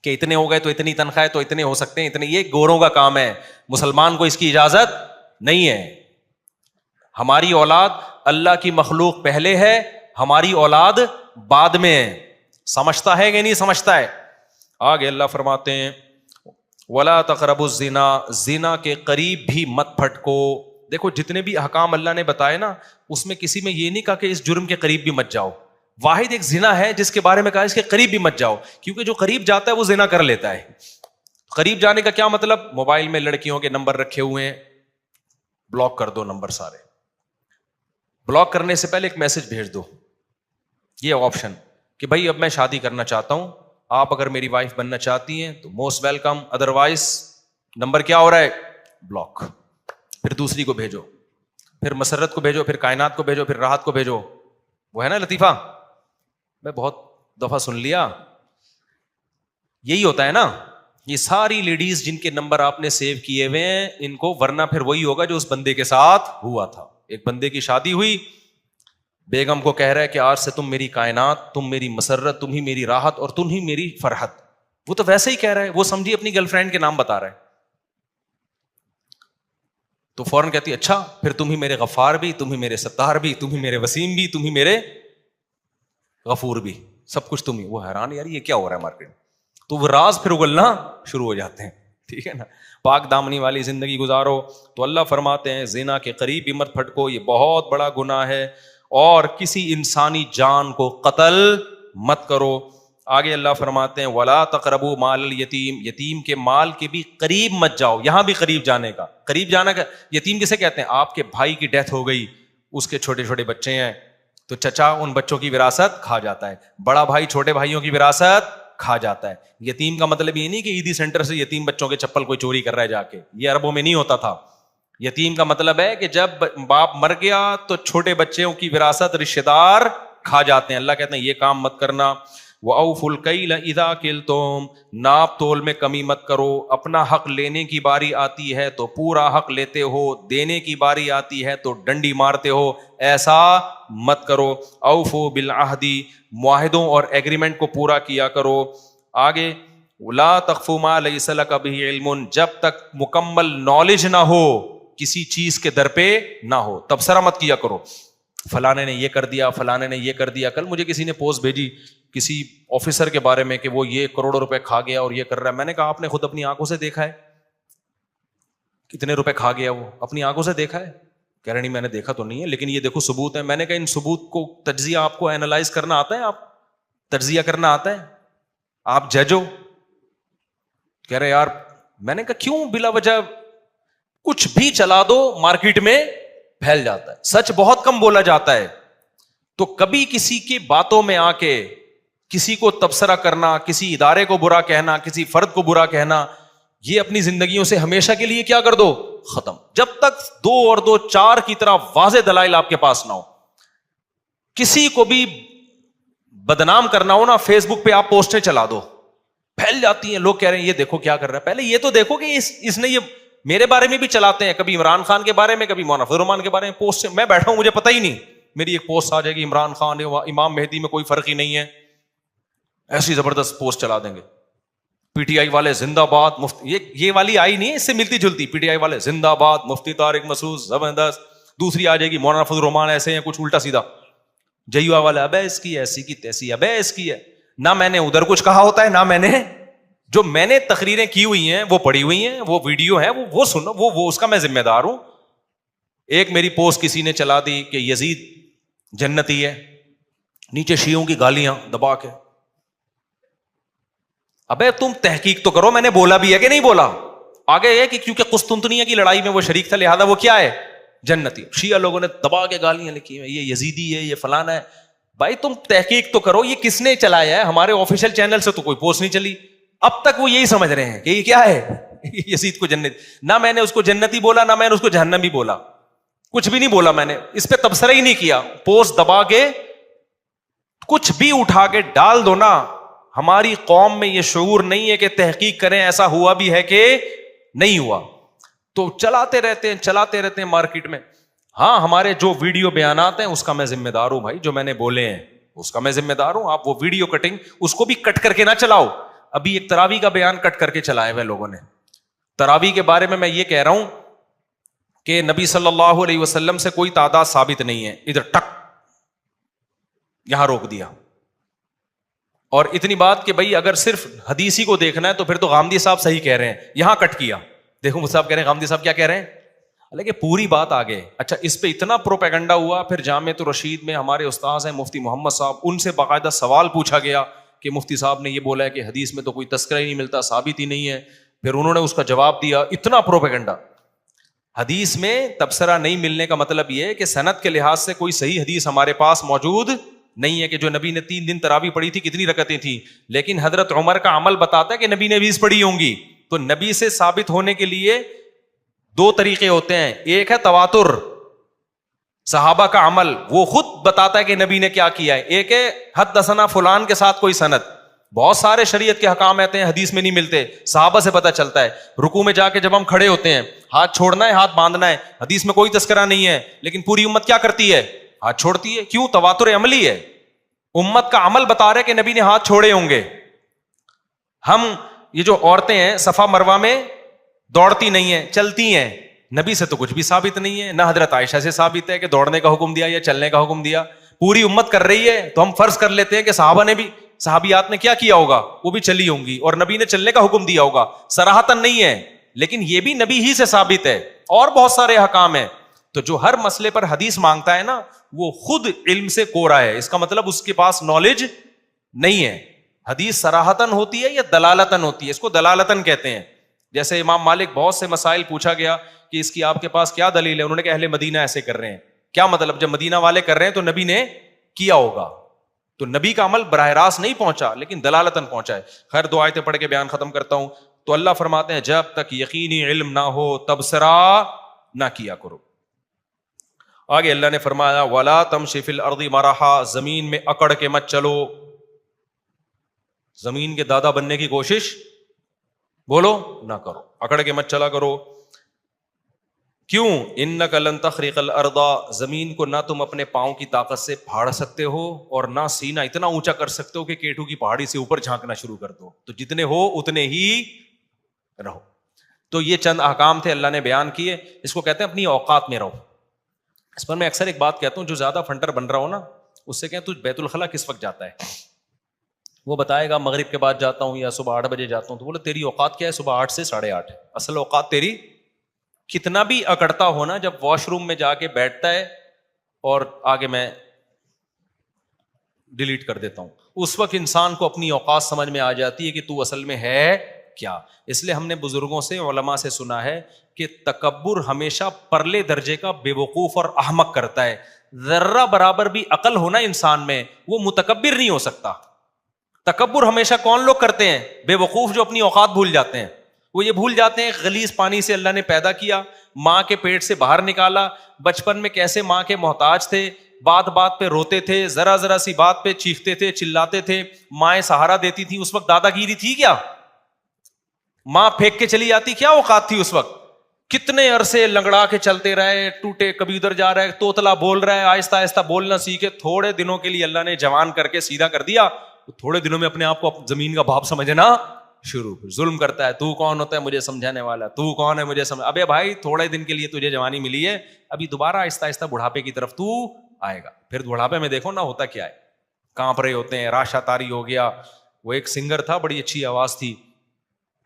کہ اتنے ہو گئے تو اتنی تنخواہ تو اتنے ہو سکتے ہیں اتنے, یہ گوروں کا کام ہے. مسلمان کو اس کی اجازت نہیں ہے. ہماری اولاد اللہ کی مخلوق پہلے ہے, ہماری اولاد بعد میں ہے. سمجھتا ہے کہ نہیں سمجھتا ہے؟ آگے اللہ فرماتے ہیں وَلَا تَقْرَبُوا الزِّنَا, زنا کے قریب بھی مت پھٹکو. دیکھو جتنے بھی احکام اللہ نے بتائے نا اس میں کسی میں یہ نہیں کہا کہ اس جرم کے قریب بھی مت جاؤ. واحد ایک زنا ہے جس کے بارے میں کہا اس کے قریب بھی مت جاؤ, کیونکہ جو قریب جاتا ہے وہ زنا کر لیتا ہے. قریب جانے کا کیا مطلب؟ موبائل میں لڑکیوں کے نمبر رکھے ہوئے ہیں, بلاک کر دو نمبر سارے. بلاک کرنے سے پہلے ایک میسج بھیج دو, یہ آپشن کہ بھائی اب میں شادی کرنا چاہتا ہوں, آپ اگر میری وائف بننا چاہتی ہیں تو موسٹ ویلکم, ادروائز نمبر کیا ہو رہا ہے؟ بلاک. پھر دوسری کو بھیجو, پھر مسرت کو بھیجو, پھر کائنات کو بھیجو, پھر راحت کو بھیجو. وہ ہے نا لطیفہ, میں بہت دفعہ سن لیا. یہی ہوتا ہے نا یہ ساری لیڈیز جن کے نمبر آپ نے سیو کیے ہوئے ہیں ان کو، ورنہ پھر وہی ہوگا جو اس بندے کے ساتھ ہوا تھا. ایک بندے کی شادی ہوئی، بیگم کو کہہ رہا ہے کہ آج سے تم میری کائنات، تم میری مسرت، تم ہی میری راحت اور تم ہی میری فرحت. وہ تو ویسے ہی کہہ رہا ہے، وہ سمجھی اپنی گرل فرینڈ کے نام بتا رہا ہے. تو فوراً کہتی ہے اچھا پھر تم ہی میرے غفار بھی، تم ہی میرے ستار بھی، تم ہی میرے وسیم بھی، تم ہی میرے غفور بھی، سب کچھ تم ہی. وہ حیران یار یہ کیا ہو رہا ہے مارکیٹ میں. تو وہ راز پھر اگلنا شروع ہو جاتے ہیں. ٹھیک ہے نا. پاک دامنی والی زندگی گزارو. تو اللہ فرماتے ہیں زنا کے قریب بھی مت پھٹکو، یہ بہت بڑا گناہ ہے، اور کسی انسانی جان کو قتل مت کرو. آگے اللہ فرماتے ہیں ولا تقربوا مال الیتیم، یتیم کے مال کے بھی قریب مت جاؤ. یہاں بھی قریب جانے کا، قریب جانا کا. یتیم کسے کہتے ہیں؟ آپ کے بھائی کی ڈیتھ ہو گئی، اس کے چھوٹے چھوٹے بچے ہیں، تو چچا ان بچوں کی وراثت کھا جاتا ہے، بڑا بھائی چھوٹے بھائیوں کی وراثت کھا جاتا ہے. یتیم کا مطلب یہ نہیں کہ عیدی سینٹر سے یتیم بچوں کے چپل کوئی چوری کر رہا ہے جا کے، یہ عربوں میں نہیں ہوتا تھا. یتیم کا مطلب ہے کہ جب باپ مر گیا تو چھوٹے بچوں کی وراثت رشتہ دار کھا جاتے ہیں. اللہ کہتے ہیں یہ کام مت کرنا. وَأَوْفُوا الْكَيْلَ إِذَا كِلْتُمْ، ناپ تول میں کمی مت کرو. اپنا حق لینے کی باری آتی ہے تو پورا حق لیتے ہو، دینے کی باری آتی ہے تو ڈنڈی مارتے ہو، ایسا مت کرو. اوفوا بالعہد، معاہدوں اور ایگریمنٹ کو پورا کیا کرو. آگے لا تخف ما لیس لک بہ علم، جب تک مکمل نالج نہ ہو کسی چیز کے در پہ نہ ہو تبصرہ مت کیا کرو. فلانے نے یہ کر دیا، فلانے نے یہ کر دیا. کل مجھے کسی نے پوسٹ بھیجی کسی آفیسر کے بارے میں کہ وہ یہ کروڑوں روپے کھا گیا اور یہ کر رہا ہے. میں نے کہا آپ نے خود اپنی آنکھوں سے دیکھا ہے کتنے روپے کھا گیا؟ وہ اپنی آنکھوں سے دیکھا ہے؟ کہہ رہے نہیں میں نے دیکھا تو نہیں ہے، لیکن یہ دیکھو ثبوت ہے. میں نے کہا ان ثبوت کو تجزیہ آپ کو اینالائز کرنا آتا ہے؟ آپ تجزیہ کرنا آتا ہے؟ آپ جج ہو؟ کہہ رہے یار. میں نے کہا کیوں بلا وجہ کچھ بھی چلا دو مارکیٹ میں پھیل جاتا ہے. سچ بہت کم بولا جاتا ہے. تو کبھی کسی کی باتوں میں آ کے کسی کو تبصرہ کرنا، کسی ادارے کو برا کہنا، کسی فرد کو برا کہنا، یہ اپنی زندگیوں سے ہمیشہ کے لیے کیا کر دو، ختم. جب تک 2 اور 2 4 کی طرح واضح دلائل آپ کے پاس نہ ہو. کسی کو بھی بدنام کرنا ہو نا، فیس بک پہ آپ پوسٹیں چلا دو، پھیل جاتی ہیں. لوگ کہہ رہے ہیں یہ دیکھو کیا کر رہا ہے. پہلے یہ تو دیکھو کہ اس نے یہ میرے بارے میں بھی چلاتے ہیں، کبھی عمران خان کے بارے میں، کبھی مولانا فضل الرحمان کے بارے میں پوسٹ. میں بیٹھا ہوں مجھے پتہ ہی نہیں، میری ایک پوسٹ آ جائے گی عمران خان امام مہدی میں کوئی فرق ہی نہیں ہے، ایسی زبردست پوسٹ چلا دیں گے. پی ٹی آئی والے زندہ باد مفتی، یہ والی آئی نہیں ہے، اس سے ملتی جلتی. پی ٹی آئی والے زندہ باد، مفتی طارق مسعود زبردست. دوسری آ جائے گی مولانا فضل الرحمان ایسے ہیں، کچھ الٹا سیدھا. جیوا والا ابے اس کی ایسی کی تیسی، ابے اس کی ہے. نہ میں نے ادھر کچھ کہا ہوتا ہے، نہ میں نے جو میں نے تقریریں کی ہوئی ہیں وہ پڑھی ہوئی ہیں، وہ ویڈیو ہے وہ سنو، وہ اس کا میں ذمہ دار ہوں. ایک میری پوسٹ کسی نے چلا دی کہ یزید جنتی ہے، نیچے شیعوں کی گالیاں دبا کے. ابے تم تحقیق تو کرو، میں نے بولا بھی ہے کہ نہیں بولا. آگے یہ کہ کیونکہ قسطنطنیہ کی لڑائی میں وہ شریک تھا لہذا وہ کیا ہے، جنتی. شیعہ لوگوں نے دبا کے گالیاں لکھی ہیں، یہ یزیدی ہے، یہ فلانا ہے. بھائی تم تحقیق تو کرو، یہ کس نے چلایا ہے؟ ہمارے آفیشیل چینل سے تو کوئی پوسٹ نہیں چلی. اب تک وہ یہی سمجھ رہے ہیں کہ یہ کیا ہے، یزید کو جنت. نہ میں نے اس کو جنتی بولا، نہ میں نے اس کو جہنمی بولا، کچھ بھی نہیں بولا. میں نے اس پہ تبصرہ ہی نہیں کیا. پوسٹ دبا کے کچھ بھی اٹھا کے ڈال دو نا. ہماری قوم میں یہ شعور نہیں ہے کہ تحقیق کریں ایسا ہوا بھی ہے کہ نہیں ہوا. تو چلاتے رہتے ہیں مارکیٹ میں. ہاں ہمارے جو ویڈیو بیانات ہیں اس کا میں ذمہ دار ہوں بھائی، جو میں نے بولے ہیں اس کا میں ذمہ دار ہوں. آپ وہ ویڈیو کٹنگ اس کو بھی کٹ کر کے نہ چلاؤ. ابھی ایک تراویح کا بیان کٹ کر کے چلائے ہوئے لوگوں نے. تراویح کے بارے میں یہ کہہ رہا ہوں کہ نبی صلی اللہ علیہ وسلم سے کوئی تعداد ثابت نہیں ہے. ادھر ٹک یہاں روک دیا. اور اتنی بات کہ بھائی اگر صرف حدیثی کو دیکھنا ہے تو پھر تو غامدی صاحب صحیح کہہ رہے ہیں، یہاں کٹ کیا. دیکھو مجھ صاحب کہہ رہے ہیں غامدی صاحب کیا کہہ رہے ہیں، لیکن پوری بات آگے. اچھا اس پہ اتنا پروپیگنڈا ہوا. پھر جامعۃ الرشید میں ہمارے استاذ ہیں مفتی محمد صاحب، ان سے باقاعدہ سوال پوچھا گیا کہ مفتی صاحب نے یہ بولا ہے کہ حدیث میں تو کوئی تذکرہ ہی نہیں ملتا، ثابت ہی نہیں ہے. پھر انہوں نے اس کا جواب دیا. اتنا پروپیگنڈا. حدیث میں تبصرہ نہیں ملنے کا مطلب یہ ہے کہ سند کے لحاظ سے کوئی صحیح حدیث ہمارے پاس موجود نہیں ہے کہ جو نبی نے 3 دن تراویح پڑھی تھی کتنی رکعتیں تھیں. لیکن حضرت عمر کا عمل بتاتا ہے کہ نبی نے 20 پڑھی ہوں گی. تو نبی سے ثابت ہونے کے لیے 2 طریقے ہوتے ہیں. ایک ہے تواتر، صحابہ کا عمل، وہ خود بتاتا ہے کہ نبی نے کیا کیا ہے. ایک ہے حدثنا فلان کے ساتھ کوئی سند، بہت سارے شریعت کے حکام آتے ہیں حدیث میں نہیں ملتے, صحابہ سے پتہ چلتا ہے. رکوع میں جا کے جب ہم کھڑے ہوتے ہیں, ہاتھ چھوڑنا ہے ہاتھ باندھنا ہے, حدیث میں کوئی تذکرہ نہیں ہے, لیکن پوری امت کیا کرتی ہے؟ ہاتھ چھوڑتی ہے. کیوں؟ تواتر عملی ہے, امت کا عمل بتا رہے کہ نبی نے ہاتھ چھوڑے ہوں گے. ہم یہ جو عورتیں ہیں صفا مروہ میں دوڑتی نہیں ہیں, چلتی ہیں, نبی سے تو کچھ بھی ثابت نہیں ہے, نہ حضرت عائشہ سے ثابت ہے کہ دوڑنے کا حکم دیا یا چلنے کا حکم دیا. پوری امت کر رہی ہے تو ہم فرض کر لیتے ہیں کہ صحابیات نے کیا کیا ہوگا, وہ بھی چلی ہوں گی اور نبی نے چلنے کا حکم دیا ہوگا. صراحتاً نہیں ہے, لیکن یہ بھی نبی ہی سے ثابت ہے. اور بہت سارے احکام ہیں. تو جو ہر مسئلے پر حدیث مانگتا ہے نا, وہ خود علم سے کورا ہے, اس کا مطلب اس کے پاس نالج نہیں ہے. حدیث صراحتاً ہوتی ہے یا دلالتاً ہوتی ہے؟ اس کو دلالتاً کہتے ہیں. جیسے امام مالک بہت سے مسائل پوچھا گیا کہ اس کی آپ کے پاس کیا دلیل ہے, انہوں نے کہا اہل مدینہ ایسے کر رہے ہیں. کیا مطلب؟ جب مدینہ والے کر رہے ہیں تو نبی نے کیا ہوگا. تو نبی کا عمل براہ راست نہیں پہنچا, لیکن دلالتاً پہنچا ہے. خیر, دو آیتیں پڑھ کے بیان ختم کرتا ہوں. تو اللہ فرماتے ہیں جب تک یقینی علم نہ ہو تبصرہ نہ کیا کرو. آگے اللہ نے فرمایا وَلَا تَمْشِ فِي الْأَرْضِ مَرَحًا, زمین میں اکڑ کے مت چلو. زمین کے دادا بننے کی کوشش بولو نہ کرو, اکڑ کے مت چلا کرو. کیوں؟ انک لن تخرق الارض, زمین کو نہ تم اپنے پاؤں کی طاقت سے پھاڑ سکتے ہو اور نہ سینہ اتنا اونچا کر سکتے ہو کہ کیٹو کی پہاڑی سے اوپر جھانکنا شروع کر دو. تو جتنے ہو اتنے ہی رہو. تو یہ چند احکام تھے اللہ نے بیان کیے. اس کو کہتے ہیں اپنی اوقات میں رہو. اس پر میں اکثر ایک بات کہتا ہوں, جو زیادہ فنڈر بن رہا ہو نا, اس سے کہیں تو بیت الخلاء کس وقت جاتا ہے, وہ بتائے گا مغرب کے بعد جاتا ہوں یا صبح 8 بجے جاتا ہوں. تو بولے تیری اوقات کیا ہے؟ صبح 8 سے 8:30. اصل اوقات تیری کتنا بھی اکڑتا ہونا, جب واش روم میں جا کے بیٹھتا ہے اور آگے میں ڈیلیٹ کر دیتا ہوں, اس وقت انسان کو اپنی اوقات سمجھ میں آ جاتی ہے کہ تو اصل میں ہے کیا. اس لیے ہم نے بزرگوں سے, علماء سے سنا ہے کہ تکبر ہمیشہ پرلے درجے کا بے وقوف اور احمق کرتا ہے. ذرہ برابر بھی عقل ہونا انسان میں, وہ متکبر نہیں ہو سکتا. تکبر ہمیشہ کون لوگ کرتے ہیں؟ بے وقوف جو اپنی اوقات بھول جاتے ہیں. وہ یہ بھول جاتے ہیں غلیظ پانی سے اللہ نے پیدا کیا, ماں کے پیٹ سے باہر نکالا, بچپن میں کیسے ماں کے محتاج تھے, بات بات پہ روتے تھے, ذرا ذرا سی بات پہ چیختے تھے, چلاتے تھے, مائیں سہارا دیتی تھی. اس وقت دادا گیری تھی کیا؟ ماں پھینک کے چلی جاتی, کیا اوقات تھی اس وقت؟ کتنے عرصے لنگڑا کے چلتے رہے, ٹوٹے, کبھی ادھر جا رہا ہے, توتلا بول رہا ہے, آہستہ آہستہ بولنا سیکھے. تھوڑے دنوں کے لیے اللہ نے جوان کر کے سیدھا کر دیا, تو تھوڑے دنوں میں اپنے آپ کو زمین کا باپ سمجھنا شروع. ظلم کرتا ہے, تو کون ہوتا ہے مجھے سمجھانے والا, تو کون ہے مجھے سمجھ. ابے بھائی تھوڑے دن کے لیے تجھے جوانی ملی ہے, ابھی دوبارہ آہستہ آہستہ بڑھاپے کی طرف تو آئے گا. پھر بڑھاپے میں دیکھو نا ہوتا کیا ہے, کانپ رہے ہوتے ہیں, راشا تاری ہو گیا. وہ ایک سنگر تھا, بڑی اچھی آواز تھی,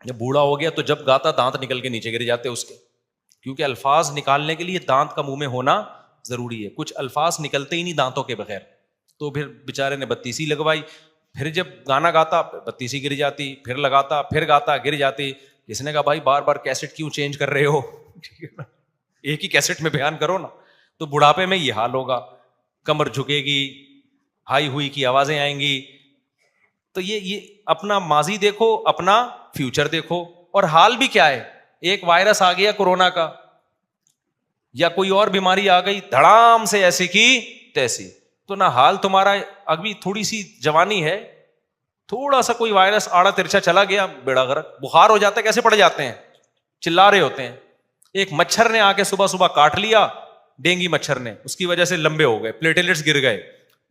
جب بوڑھا ہو گیا تو جب گاتا دانت نکل کے نیچے گر جاتے اس کے, کیونکہ الفاظ نکالنے کے لیے دانت کا منہ میں ہونا ضروری ہے. کچھ الفاظ نکلتے ہی نہیں دانتوں کے بغیر. تو پھر بیچارے نے بتیسی لگوائی, پھر جب گانا گاتا بتیسی گر جاتی, پھر لگاتا, پھر گاتا, گر جاتی. کسی نے کہا بھائی بار بار کیسٹ کیوں چینج کر رہے ہو, ایک ہی کیسٹ میں بیان کرو نا. تو بڑھاپے میں یہ حال ہوگا, کمر جھکے گی, ہائی ہوئی کی آوازیں آئیں گی. تو یہ اپنا ماضی دیکھو, اپنا فیوچر دیکھو. اور حال بھی کیا ہے, ایک وائرس آ گیا کورونا کا, یا کوئی اور بیماری آ گئی دھڑام سے ایسی کی تیسی, تو نہ حال تمہارا, ابھی تھوڑی سی جوانی ہے, تھوڑا سا کوئی وائرس آڑا ترچا چلا گیا, بیڑا غرق, بخار ہو جاتا ہے, کیسے پڑ جاتے ہیں, چلا رہے ہوتے ہیں. ایک مچھر نے آ کے صبح صبح کاٹ لیا, ڈینگی مچھر نے, اس کی وجہ سے لمبے ہو گئے, پلیٹلیٹس گر گئے,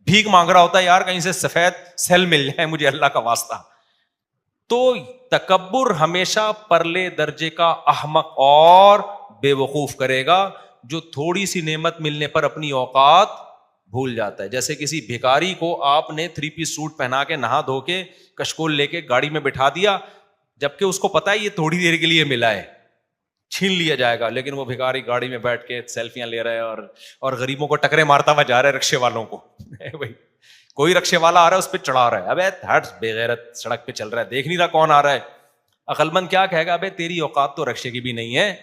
بھیک مانگ رہا ہوتا ہے یار کہیں سے سفید سیل مل جائے مجھے اللہ کا واسطہ. تو تکبر ہمیشہ پرلے درجے کا احمق اور بے وقوف کرے گا, جو تھوڑی سی نعمت ملنے پر اپنی اوقات بھول جاتا ہے. جیسے کسی بھکاری کو آپ نے 3 پیس سوٹ پہنا کے, نہا دھو کے, کشکول لے کے گاڑی میں بٹھا دیا, جبکہ اس کو پتا ہے یہ تھوڑی دیر کے لیے ملا ہے, چھین لیا جائے گا, لیکن وہ بھکاری گاڑی میں بیٹھ کے سیلفیاں لے رہا ہے اور غریبوں کو ٹکرے مارتا ہوا جا رہا ہے, رکشے والوں کو. بھائی کوئی رکشے والا آ رہا ہے اس پہ چڑھا رہا ہے, ابے ہٹ بے غیرت, سڑک پہ چل رہا ہے, دیکھ نہیں رہا کون آ رہا ہے. عقل مند کیا کہے گا, ابے تیری اوقات تو رکشے کی بھی نہیں ہے,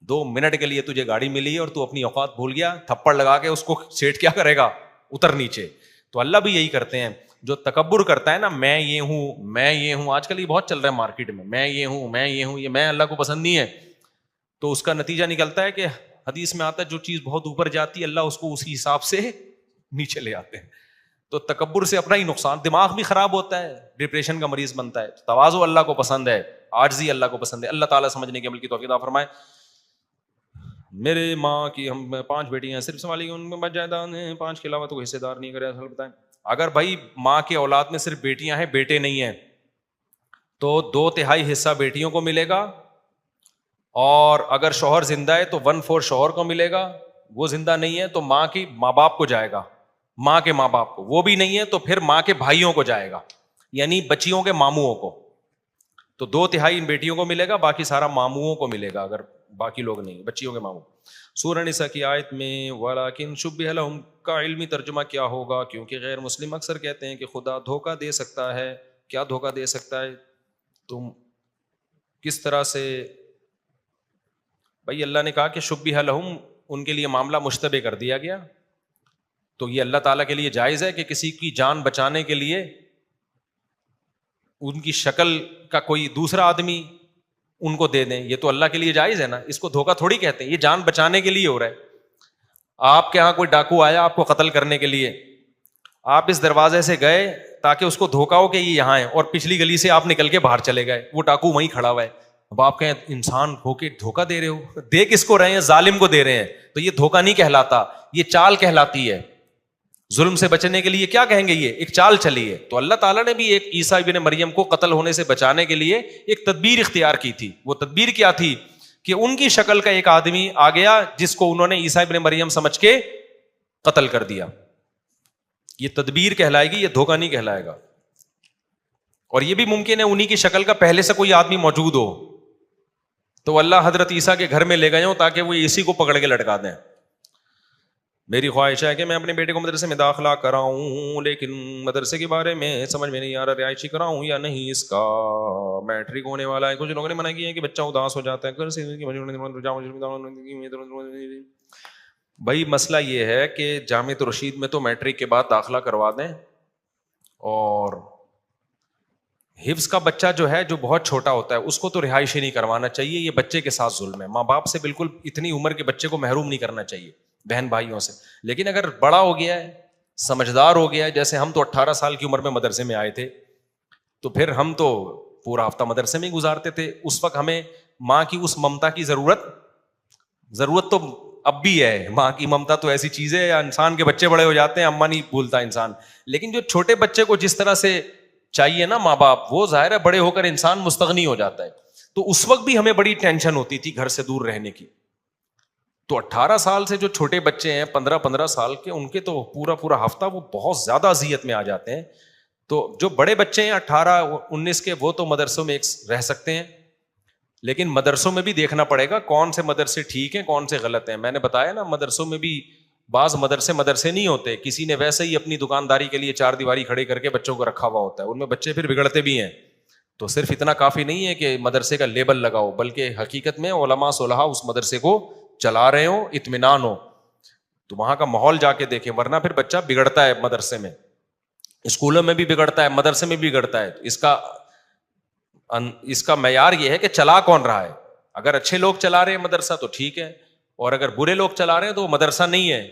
2 منٹ کے لیے تجھے گاڑی ملی ہے اور تو اپنی اوقات بھول گیا, تھپڑ لگا کے اس کو سیٹ کیا کرے گا, اتر نیچے. تو اللہ بھی یہی کرتے ہیں. جو تکبر کرتا ہے نا, میں یہ ہوں, میں یہ ہوں, آج کل یہ بہت چل رہا ہے مارکیٹ میں یہ ہوں, میں یہ ہوں, یہ میں اللہ کو پسند نہیں ہے. تو اس کا نتیجہ نکلتا ہے کہ حدیث میں آتا ہے جو چیز بہت اوپر جاتی ہے اللہ اس کو اسی حساب سے نیچے لے آتے ہیں. تو تکبر سے اپنا ہی نقصان، دماغ بھی خراب ہوتا ہے، ڈپریشن کا مریض بنتا ہے. تواضع اللہ کو پسند ہے، عاجزی اللہ کو پسند ہے. اللہ تعالیٰ سمجھنے کے عمل کی توفیق عطا فرمائے. میرے ماں کی ہم 5 بیٹیاں ہیں، صرف سوالی ان میں بچ جائیداد ہیں، 5 کے علاوہ تو کوئی حصے دار نہیں کرے. اصل بتائیں، اگر بھائی ماں کی اولاد میں صرف بیٹیاں ہیں، بیٹے نہیں ہیں، تو 2/3 حصہ بیٹیوں کو ملے گا، اور اگر شوہر زندہ ہے تو 1/4 شوہر کو ملے گا. وہ زندہ نہیں ہے تو ماں کی ماں باپ کو جائے گا، ماں کے ماں باپ کو. وہ بھی نہیں ہے تو پھر ماں کے بھائیوں کو جائے گا، یعنی بچیوں کے ماموؤں کو. تو 2/3 ان بیٹیوں کو ملے گا، باقی سارا ماموؤں کو ملے گا، اگر باقی لوگ نہیں، بچیوں کے ماموں. سورہ نساء کی آیت میں وَلَكِنْ شُبِّهَ لَهُمْ کا علمی ترجمہ کیا ہوگا؟ کیونکہ غیر مسلم اکثر کہتے ہیں کہ خدا دھوکہ دے سکتا ہے. کیا دھوکہ دے سکتا ہے؟ تم کس طرح سے؟ بھائی اللہ نے کہا کہ شُبِّهَ لَهُمْ، ان کے لیے معاملہ مشتبہ کر دیا گیا. تو یہ اللہ تعالیٰ کے لیے جائز ہے کہ کسی کی جان بچانے کے لیے ان کی شکل کا کوئی دوسرا آدمی ان کو دے دیں؟ یہ تو اللہ کے لیے جائز ہے نا، اس کو دھوکہ تھوڑی کہتے ہیں. یہ جان بچانے کے لیے ہو رہا ہے. آپ کے یہاں کوئی ڈاکو آیا آپ کو قتل کرنے کے لیے، آپ اس دروازے سے گئے تاکہ اس کو دھوکا ہو کہ یہ یہاں ہے، اور پچھلی گلی سے آپ نکل کے باہر چلے گئے، وہ ڈاکو وہیں کھڑا ہوا ہے. اب آپ کہیں انسان ہو کے دھوکا دے رہے ہو، دے کس کو رہے ہیں؟ ظالم کو دے رہے ہیں. تو یہ دھوکا نہیں کہلاتا، یہ چال کہلاتی ہے. ظلم سے بچنے کے لیے کیا کہیں گے؟ یہ ایک چال چلی ہے. تو اللہ تعالیٰ نے بھی ایک عیسیٰ ابن مریم کو قتل ہونے سے بچانے کے لیے ایک تدبیر اختیار کی تھی. وہ تدبیر کیا تھی؟ کہ ان کی شکل کا ایک آدمی آ گیا جس کو انہوں نے عیسیٰ ابن مریم سمجھ کے قتل کر دیا. یہ تدبیر کہلائے گی، یہ دھوکہ نہیں کہلائے گا. اور یہ بھی ممکن ہے انہی کی شکل کا پہلے سے کوئی آدمی موجود ہو، تو اللہ حضرت عیسیٰ کے گھر میں لے گئے ہوں تاکہ وہ اسی کو پکڑ کے لٹکا دیں. میری خواہش ہے کہ میں اپنے بیٹے کو مدرسے میں داخلہ کراؤں، لیکن مدرسے کے بارے میں سمجھ میں نہیں آ رہا رہائشی کراؤں یا نہیں. اس کا میٹرک ہونے والا ہے. کچھ لوگوں نے منع کیا ہے کہ بچہ اداس ہو جاتا ہے. بھائی مسئلہ یہ ہے کہ جامعۃ الرشید میں تو میٹرک کے بعد داخلہ کروا دیں، اور حفظ کا بچہ جو ہے جو بہت چھوٹا ہوتا ہے اس کو تو رہائشی نہیں کروانا چاہیے. یہ بچے کے ساتھ ظلم ہے. ماں باپ سے بالکل اتنی عمر کے بچے کو محروم نہیں کرنا چاہیے، بہن بھائیوں سے. لیکن اگر بڑا ہو گیا ہے، سمجھدار ہو گیا ہے، جیسے ہم تو 18 سال کی عمر میں مدرسے میں آئے تھے، تو پھر ہم تو پورا ہفتہ مدرسے میں ہی گزارتے تھے. اس وقت ہمیں ماں کی اس ممتا کی ضرورت تو اب بھی ہے. ماں کی ممتا تو ایسی چیز ہے، انسان کے بچے بڑے ہو جاتے ہیں اما نہیں بھولتا انسان، لیکن جو چھوٹے بچے کو جس طرح سے چاہیے نا ماں باپ، وہ ظاہر ہے بڑے ہو کر انسان مستغنی ہو جاتا ہے. تو اس وقت بھی ہمیں بڑی ٹینشن ہوتی تھی گھر سے دور رہنے کی. تو 18 سال سے جو چھوٹے بچے ہیں 15 سال کے، ان کے تو پورا ہفتہ وہ بہت زیادہ اذیت میں آ جاتے ہیں. تو جو بڑے بچے ہیں 18-19 کے، وہ تو مدرسوں میں رہ سکتے ہیں، لیکن مدرسوں میں بھی دیکھنا پڑے گا کون سے مدرسے ٹھیک ہیں کون سے غلط ہیں. میں نے بتایا نا مدرسوں میں بھی بعض مدرسے نہیں ہوتے، کسی نے ویسے ہی اپنی دکانداری کے لیے 4 دیواری کھڑی کر کے بچوں کو رکھا ہوا ہوتا ہے. ان میں بچے پھر بگڑتے بھی ہیں. تو صرف اتنا کافی نہیں ہے کہ مدرسے کا لیبل لگاؤ، بلکہ حقیقت میں علماء صلحاء اس مدرسے کو چلا رہے ہو، اطمینان ہو، تو وہاں کا ماحول جا کے دیکھیں. ورنہ پھر بچہ بگڑتا ہے، مدرسے میں، اسکولوں میں بھی بگڑتا ہے، مدرسے میں بھی بگڑتا ہے. اس کا معیار یہ ہے کہ چلا کون رہا ہے. اگر اچھے لوگ چلا رہے ہیں مدرسہ تو ٹھیک ہے، اور اگر برے لوگ چلا رہے ہیں تو وہ مدرسہ نہیں ہے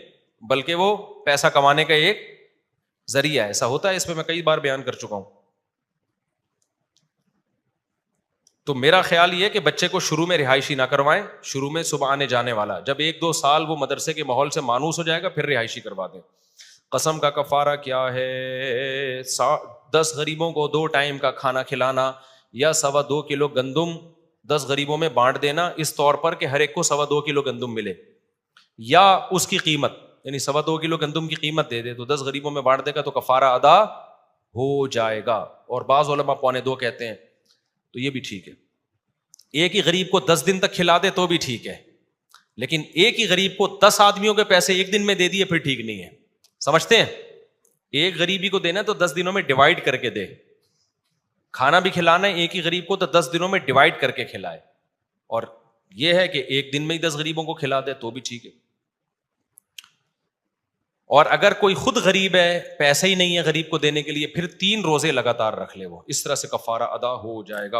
بلکہ وہ پیسہ کمانے کا ایک ذریعہ ہے. ایسا ہوتا ہے، اس پہ میں کئی بار بیان کر چکا ہوں. تو میرا خیال یہ ہے کہ بچے کو شروع میں رہائشی نہ کروائیں، شروع میں صبح آنے جانے والا. جب 1-2 سال وہ مدرسے کے ماحول سے مانوس ہو جائے گا پھر رہائشی کروا دیں. قسم کا کفارہ کیا ہے؟ 10 غریبوں کو 2 ٹائم کا کھانا کھلانا، یا 2.25 کلو گندم 10 غریبوں میں بانٹ دینا، اس طور پر کہ ہر ایک کو 2.25 کلو گندم ملے، یا اس کی قیمت، یعنی 2.25 کلو گندم کی قیمت دے دے تو 10 غریبوں میں بانٹ دے گا تو کفارہ ادا ہو جائے گا. اور بعض علماء 2.25 کہتے ہیں، تو یہ بھی ٹھیک ہے. ایک ہی غریب کو 10 دن تک کھلا دے تو بھی ٹھیک ہے، لیکن ایک ہی غریب کو 10 آدمیوں کے پیسے ایک دن میں دے دیے پھر ٹھیک نہیں ہے. سمجھتے ہیں؟ ایک غریبی کو دینا تو 10 دنوں میں ڈیوائڈ کر کے دے. کھانا بھی کھلانا ہے ایک ہی غریب کو تو 10 دنوں میں ڈیوائڈ کر کے کھلائے. اور یہ ہے کہ ایک دن میں ہی 10 غریبوں کو کھلا دے تو بھی ٹھیک ہے. اور اگر کوئی خود غریب ہے، پیسے ہی نہیں ہے غریب کو دینے کے لیے، پھر 3 روزے لگاتار رکھ لے وہ، اس طرح سے کفارہ ادا ہو جائے گا.